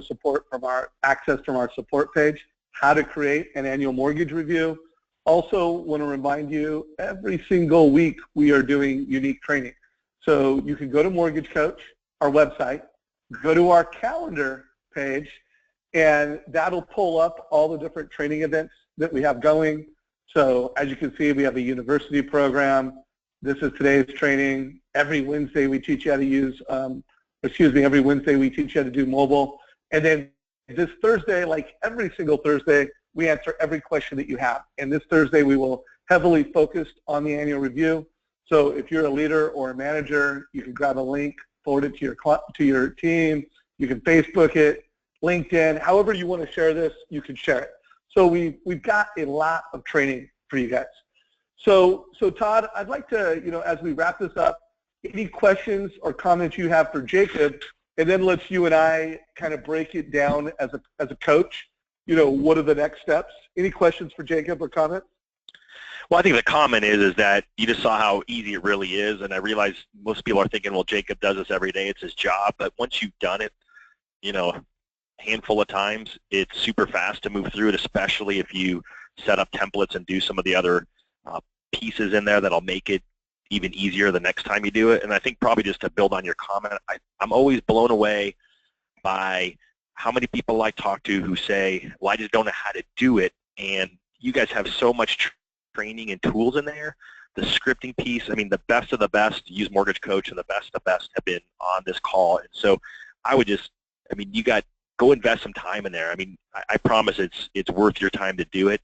access from our support page, how to create an annual mortgage review. Also want to remind you, every single week we are doing unique training. So you can go to Mortgage Coach, our website, go to our calendar page, and that'll pull up all the different training events that we have going. So as you can see, we have a university program. This is today's training. Every Wednesday we teach you how to use, every Wednesday we teach you how to do mobile. And then this Thursday, like every single Thursday, we answer every question that you have. And this Thursday we will heavily focus on the annual review. So if you're a leader or a manager, you can grab a link, forward it to your team. You can Facebook it, LinkedIn, however you want to share this, you can share it. So we've got a lot of training for you guys. So Todd, I'd like to, as we wrap this up, any questions or comments you have for Jacob, and then let's you and I kind of break it down as a coach. What are the next steps? Any questions for Jacob or comments? Well, I think the comment is that you just saw how easy it really is, and I realize most people are thinking, well, Jacob does this every day, it's his job, but once you've done it, handful of times, it's super fast to move through it, especially if you set up templates and do some of the other pieces in there that'll make it even easier the next time you do it. And I think probably just to build on your comment, I'm always blown away by how many people I talk to who say, well, I just don't know how to do it, and you guys have so much training and tools in there. The scripting piece, the best of the best use Mortgage Coach, and the best of the best have been on this call. And so I would just, go invest some time in there. I promise it's worth your time to do it.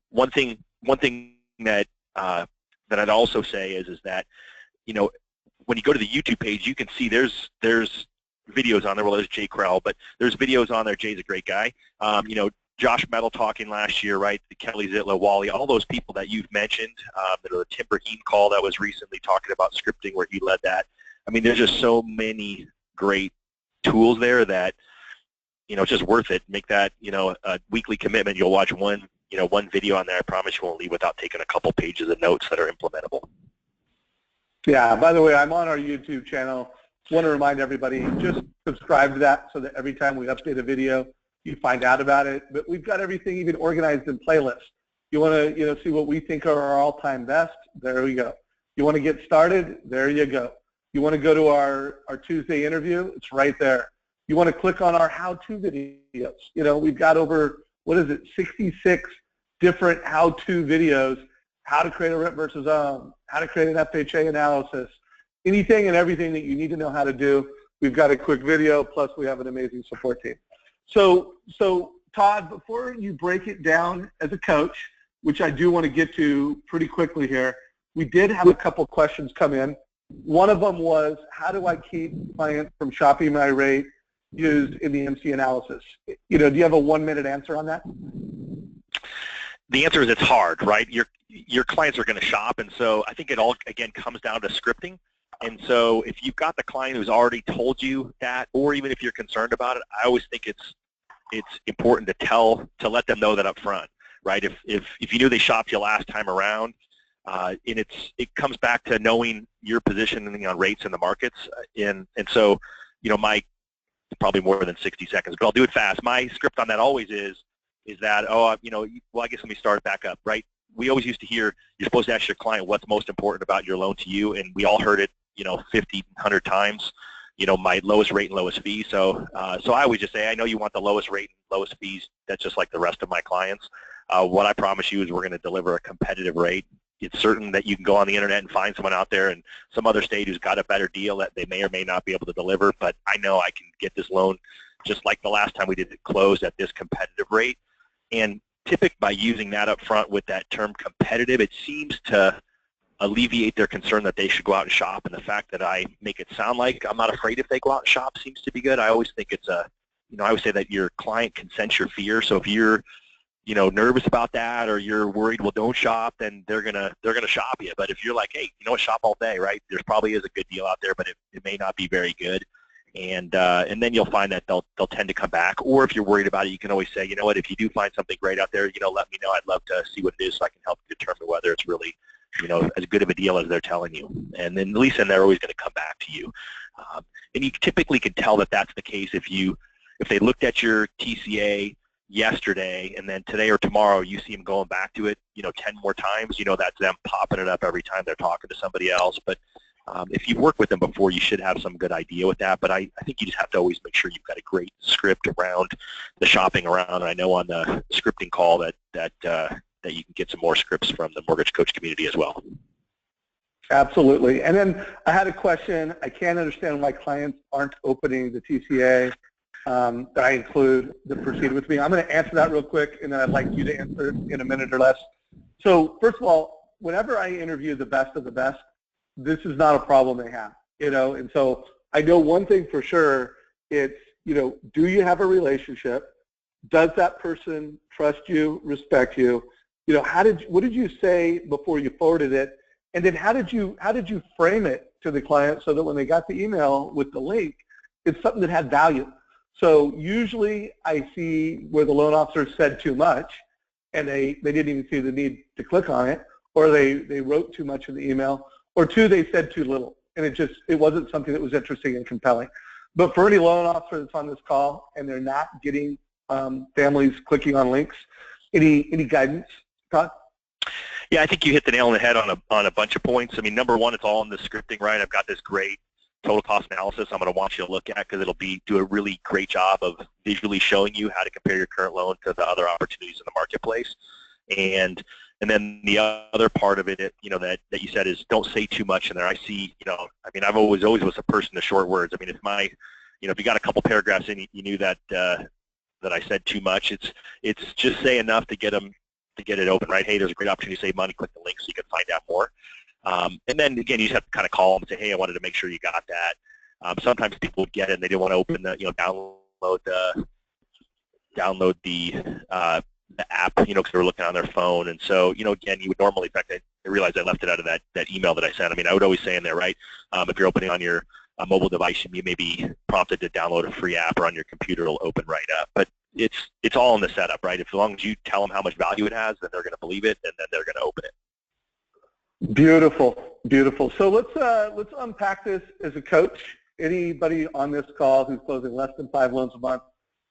One thing that I'd also say is that, when you go to the YouTube page, you can see there's videos on there. Well, there's Jay Krell, but there's videos on there. Jay's a great guy. Josh Metal talking last year, right? The Kelly Zitla, Wally, all those people that you've mentioned. The Tim Braheen call that was recently talking about scripting where he led that. There's just so many great tools there that, it's just worth it. Make that, a weekly commitment. You'll watch one video on there. I promise you won't leave without taking a couple pages of notes that are implementable. Yeah, by the way, I'm on our YouTube channel. Want to remind everybody, just subscribe to that so that every time we update a video, you find out about it. But we've got everything even organized in playlists. You want to, see what we think are our all-time best? There we go. You want to get started? There you go. You want to go to our Tuesday interview? It's right there. You want to click on our how-to videos. We've got over, 66 different how-to videos, how to create a rent versus own, how to create an FHA analysis, anything and everything that you need to know how to do. We've got a quick video, plus we have an amazing support team. So Todd, before you break it down as a coach, which I do want to get to pretty quickly here, we did have a couple questions come in. One of them was, how do I keep clients from shopping my rate used in the MC analysis? Do you have a 1-minute answer on that? The answer is it's hard, right? Your clients are going to shop, and so I think it all, again, comes down to scripting. And so if you've got the client who's already told you that, or even if you're concerned about it, I always think it's important to let them know that up front, right? If you knew they shopped you last time around, and it comes back to knowing your positioning on rates in the markets, and so my probably more than 60 seconds, but I'll do it fast. My script on that always is that, well, I guess let me start back up, right? We always used to hear you're supposed to ask your client what's most important about your loan to you, and we all heard it, 50, 100 times, my lowest rate and lowest fee. So I always just say, I know you want the lowest rate and lowest fees. That's just like the rest of my clients. What I promise you is we're going to deliver a competitive rate. It's certain that you can go on the internet and find someone out there in some other state who's got a better deal that they may or may not be able to deliver, but I know I can get this loan just like the last time we did it, closed at this competitive rate. And typically by using that up front with that term competitive, it seems to alleviate their concern that they should go out and shop. And the fact that I make it sound like I'm not afraid if they go out and shop seems to be good. I always think it's I always say that your client can sense your fear. So if you're, nervous about that, or you're worried, well, don't shop, then they're gonna shop you. But if you're like, hey, shop all day, right? There probably is a good deal out there, but it may not be very good. And then you'll find that they'll tend to come back. Or if you're worried about it, you can always say, you know what, if you do find something great out there, let me know. I'd love to see what it is so I can help you determine whether it's really, as good of a deal as they're telling you. And then at least then they're always going to come back to you. And you typically can tell that that's the case if they looked at your TCA yesterday and then today or tomorrow you see them going back to it 10 more times, that's them popping it up every time they're talking to somebody else. But if you've worked with them before, you should have some good idea with that. But I think you just have to always make sure you've got a great script around the shopping around. And I know on the scripting call that you can get some more scripts from the mortgage coach community as well. Absolutely. And then I had a question. I can't understand why clients aren't opening the TCA that I include that proceed with me. I'm going to answer that real quick, and then I'd like you to answer it in a minute or less. So first of all, whenever I interview the best of the best, this is not a problem they have, and so I know one thing for sure. It's, do you have a relationship? Does that person trust you, respect you? What did you say before you forwarded it? And then how did you frame it to the client so that when they got the email with the link, it's something that had value? So usually I see where the loan officer said too much and they didn't even see the need to click on it, or they wrote too much in the email, or two, they said too little, and it wasn't something that was interesting and compelling. But for any loan officer that's on this call and they're not getting families clicking on links, any guidance, Todd? Yeah, I think you hit the nail on the head on a bunch of points. I mean, number one, it's all in the scripting, right? I've got this great total cost analysis I'm going to want you to look at because it'll do a really great job of visually showing you how to compare your current loan to the other opportunities in the marketplace. And then the other part of it, that you said is don't say too much in there. I see, I've always was a person of short words. I mean, if you got a couple paragraphs in, you knew that I said too much. It's just say enough to get them to get it open, right? Hey, there's a great opportunity to save money. Click the link so you can find out more. And then again, you just have to kind of call them and say, hey, I wanted to make sure you got that. Sometimes people get it and they didn't want to open the, download the app, because they were looking on their phone. And so, again, you would normally, in fact, I realized I left it out of that email that I sent. I mean, I would always say in there, right, if you're opening on your mobile device, you may be prompted to download a free app, or on your computer it'll open right up. But it's all in the setup, right? As long as you tell them how much value it has, then they're going to believe it, and then they're going to open it. Beautiful, beautiful. So let's unpack this as a coach. Anybody on this call who's closing less than 5 loans a month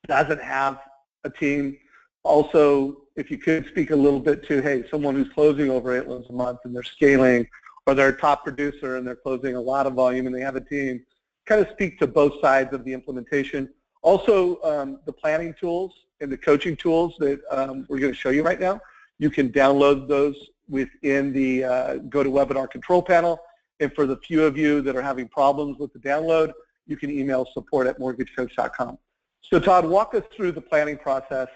doesn't have a team. Also, if you could speak a little bit to, hey, someone who's closing over 8 loans a month and they're scaling, or they're a top producer and they're closing a lot of volume and they have a team, kind of speak to both sides of the implementation. Also, the planning tools and the coaching tools that we're going to show you right now, you can download those within the GoToWebinar control panel. And for the few of you that are having problems with the download, you can email support@mortgagecoach.com. So Todd, walk us through the planning process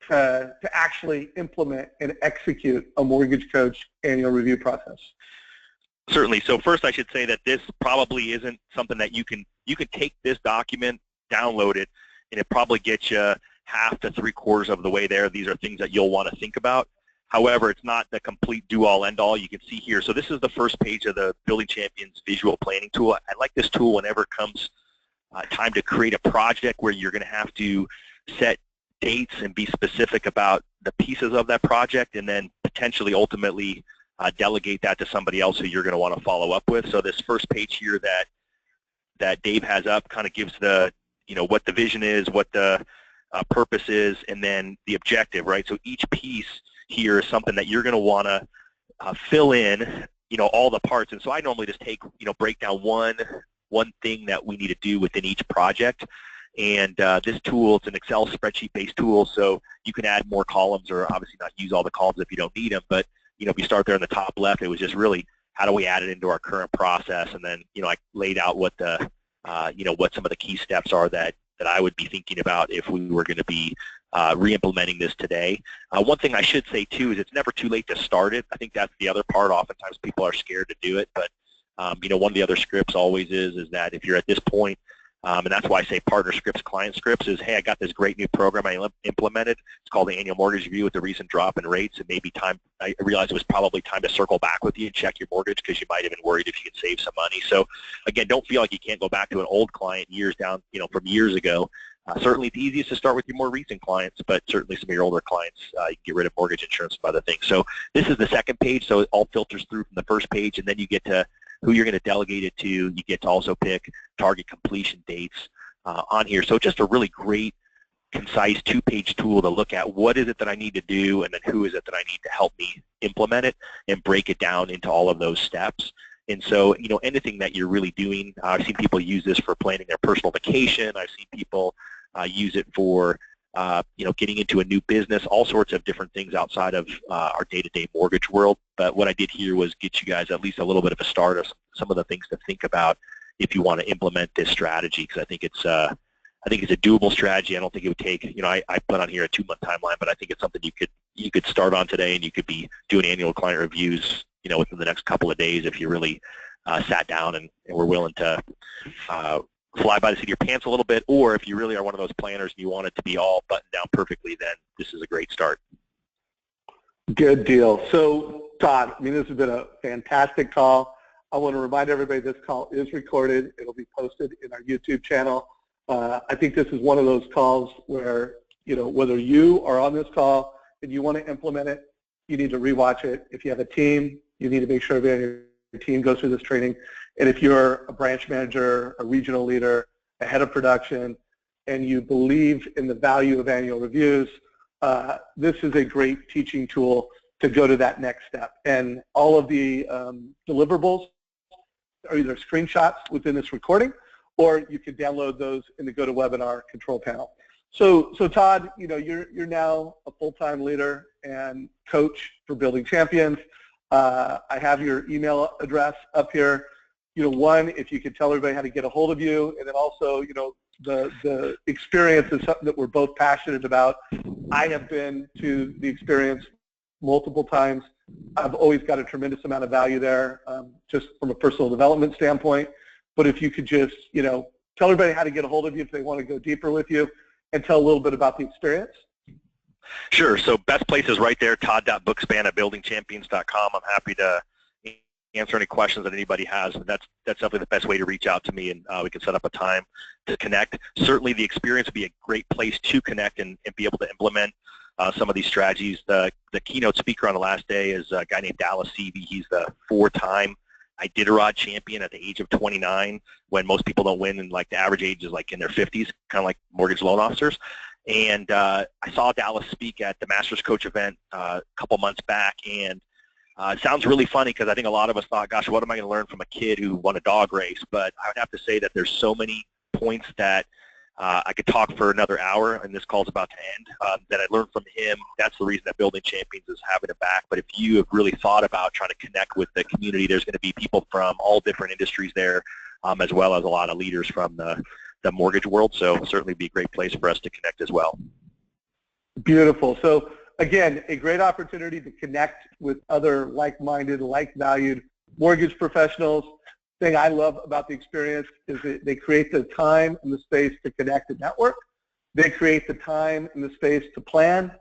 to actually implement and execute a Mortgage Coach annual review process. Certainly. So first I should say that this probably isn't something that you can take this document, download it, and it probably gets you half to 3/4 of the way there. These are things that you'll want to think about. However, it's not the complete do-all, end-all. You can see here. So this is the first page of the Building Champions visual planning tool. I like this tool whenever it comes time to create a project where you're going to have to set dates and be specific about the pieces of that project, and then potentially ultimately delegate that to somebody else who you're going to want to follow up with. So this first page here that Dave has up kind of gives the, what the vision is, what the purpose is, and then the objective, right? So each piece here is something that you're going to want to fill in, all the parts. And so I normally just take, break down one thing that we need to do within each project. And this tool, it's an Excel spreadsheet-based tool, so you can add more columns, or obviously not use all the columns if you don't need them. But if you start there in the top left, it was just really how do we add it into our current process, and then I laid out what the what some of the key steps are that that I would be thinking about if we were going to be re-implementing this today. One thing I should say too is it's never too late to start it. I think that's the other part. Oftentimes people are scared to do it, but one of the other scripts always is that if you're at this point, and that's why I say partner scripts, client scripts is, hey, I got this great new program I implemented. It's called the Annual Mortgage Review with the recent drop in rates. It may be time, I realized it was probably time to circle back with you and check your mortgage because you might have been worried if you could save some money. So again, don't feel like you can't go back to an old client years down, from years ago. Certainly it's easiest to start with your more recent clients, but certainly some of your older clients, you can get rid of mortgage insurance and other things. So this is the second page, so it all filters through from the first page, and then you get to who you're going to delegate it to. You get to also pick target completion dates on here. So just a really great, concise two-page tool to look at what is it that I need to do, and then who is it that I need to help me implement it, and break it down into all of those steps. And so, anything that you're really doing, I've seen people use this for planning their personal vacation. I've seen people use it for, getting into a new business, all sorts of different things outside of our day-to-day mortgage world. But what I did here was get you guys at least a little bit of a start of some of the things to think about if you want to implement this strategy, because I think it's a doable strategy. I don't think it would take, I put on here a 2-month timeline, but I think it's something you could start on today, and you could be doing annual client reviews, within the next couple of days if you really sat down and were willing to fly by the seat of your pants a little bit, or if you really are one of those planners and you want it to be all buttoned down perfectly, then this is a great start. Good deal. So, Todd, this has been a fantastic call. I want to remind everybody this call is recorded. It'll be posted in our YouTube channel. I think this is one of those calls where, whether you are on this call and you want to implement it, you need to rewatch it. If you have a team, you need to make sure everybody on your team goes through this training. And if you're a branch manager, a regional leader, a head of production, and you believe in the value of annual reviews, this is a great teaching tool to go to that next step. And all of the deliverables are either screenshots within this recording, or you can download those in the GoToWebinar control panel. So Todd, you're now a full-time leader and coach for Building Champions. I have your email address up here. One, if you could tell everybody how to get a hold of you, and then also, the experience is something that we're both passionate about. I have been to the experience multiple times. I've always got a tremendous amount of value there, just from a personal development standpoint. But if you could just, tell everybody how to get a hold of you if they want to go deeper with you, and tell a little bit about the experience. Sure. So best place is right there, todd.bookspan at buildingchampions.com. I'm happy to answer any questions that anybody has. That's definitely the best way to reach out to me, and we can set up a time to connect. Certainly the experience would be a great place to connect and be able to implement some of these strategies. The keynote speaker on the last day is a guy named Dallas Seavey. He's the 4-time Iditarod champion at the age of 29, when most people don't win, and the average age is in their 50s, kind of like mortgage loan officers. And I saw Dallas speak at the Masters Coach event a couple months back, and it sounds really funny because I think a lot of us thought, gosh, what am I going to learn from a kid who won a dog race? But I would have to say that there's so many points that I could talk for another hour, and this call's about to end, that I learned from him. That's the reason that Building Champions is having it back. But if you have really thought about trying to connect with the community, there's going to be people from all different industries there, as well as a lot of leaders from the mortgage world. So it'll certainly be a great place for us to connect as well. Beautiful. So again, a great opportunity to connect with other like-minded, like-valued mortgage professionals. The thing I love about the experience is that they create the time and the space to connect and network. They create the time and the space to plan.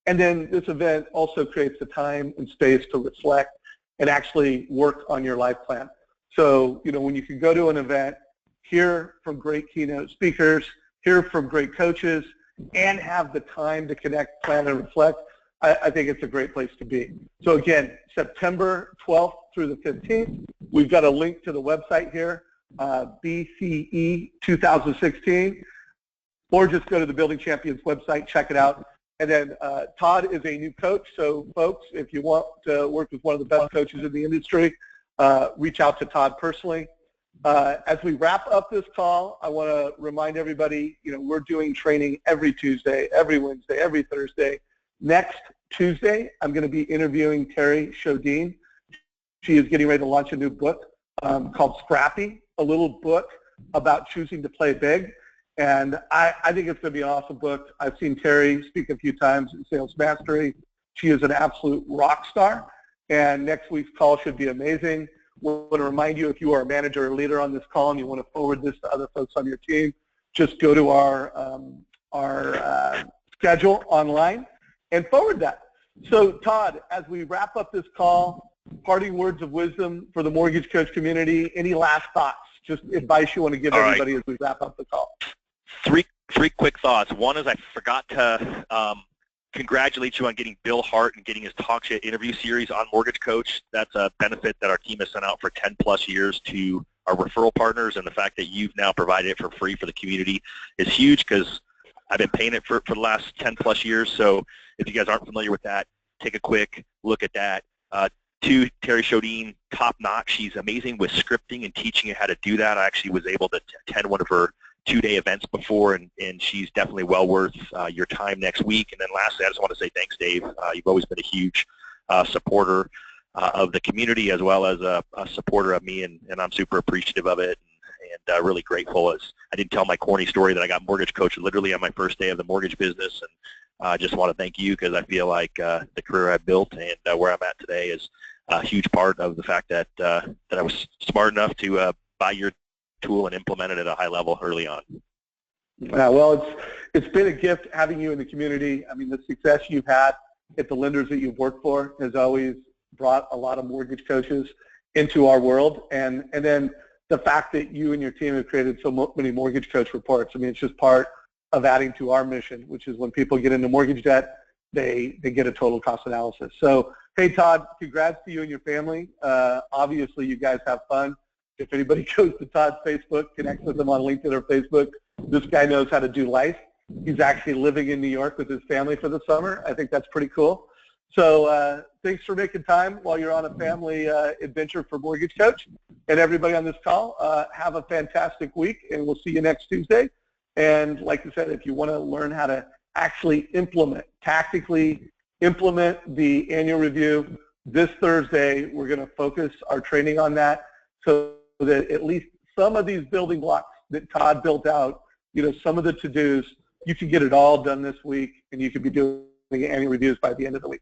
And then this event also creates the time and space to reflect and actually work on your life plan. So, when you can go to an event, hear from great keynote speakers, hear from great coaches, and have the time to connect, plan, and reflect, I think it's a great place to be. So again, September 12th through the 15th, we've got a link to the website here, BCE 2016, or just go to the Building Champions website, check it out. And then Todd is a new coach, so folks, if you want to work with one of the best coaches in the industry, reach out to Todd personally. As we wrap up this call, I want to remind everybody, we're doing training every Tuesday, every Wednesday, every Thursday. Next Tuesday, I'm going to be interviewing Terry Shodine. She is getting ready to launch a new book called Scrappy, a little book about choosing to play big. And I think it's going to be an awesome book. I've seen Terry speak a few times in Sales Mastery. She is an absolute rock star, and next week's call should be amazing. We want to remind you, if you are a manager or leader on this call and you want to forward this to other folks on your team, just go to our schedule online and forward that. So Todd, as we wrap up this call, parting words of wisdom for the mortgage coach community, any last thoughts, just advice you want to give everybody as we wrap up the call? Three quick thoughts. One is I forgot to congratulate you on getting Bill Hart and getting his Talk Shit interview series on Mortgage Coach. That's a benefit that our team has sent out for 10 plus years to our referral partners, and the fact that you've now provided it for free for the community is huge, because I've been paying it for the last 10 plus years. So if you guys aren't familiar with that, take a quick look at that. Two, Terry Shodine, top notch. She's amazing with scripting and teaching you how to do that. I actually was able to attend one of her 2-day events before, and she's definitely well worth your time next week. And then lastly, I just want to say thanks, Dave. You've always been a huge supporter of the community, as well as a supporter of me, and I'm super appreciative of it, and really grateful. As I didn't tell my corny story that I got Mortgage Coach literally on my first day of the mortgage business, and I just want to thank you, because I feel like the career I've built and where I'm at today is a huge part of the fact that I was smart enough to buy your tool and implement it at a high level early on. Well, it's been a gift having you in the community. I mean, the success you've had at the lenders that you've worked for has always brought a lot of mortgage coaches into our world, and then the fact that you and your team have created so many mortgage coach reports. I mean, it's just part of adding to our mission, which is when people get into mortgage debt, they get a total cost analysis. So, hey, Todd, congrats to you and your family. Obviously, you guys have fun. If anybody goes to Todd's Facebook, connects with him on LinkedIn or Facebook, this guy knows how to do life. He's actually living in New York with his family for the summer. I think that's pretty cool. So thanks for making time while you're on a family adventure for Mortgage Coach. And everybody on this call, have a fantastic week, and we'll see you next Tuesday. And like I said, if you want to learn how to actually tactically implement the annual review, this Thursday we're going to focus our training on that, so that at least some of these building blocks that Todd built out, some of the to-dos, you can get it all done this week, and you can be doing annual reviews by the end of the week.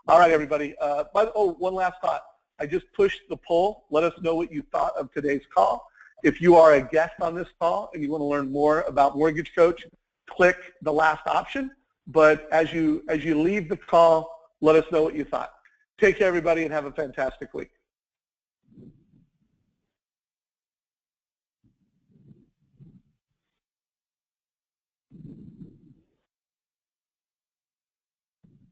All right, everybody. One last thought. I just pushed the poll. Let us know what you thought of today's call. If you are a guest on this call and you want to learn more about Mortgage Coach, click the last option. But as you leave the call, let us know what you thought. Take care, everybody, and have a fantastic week.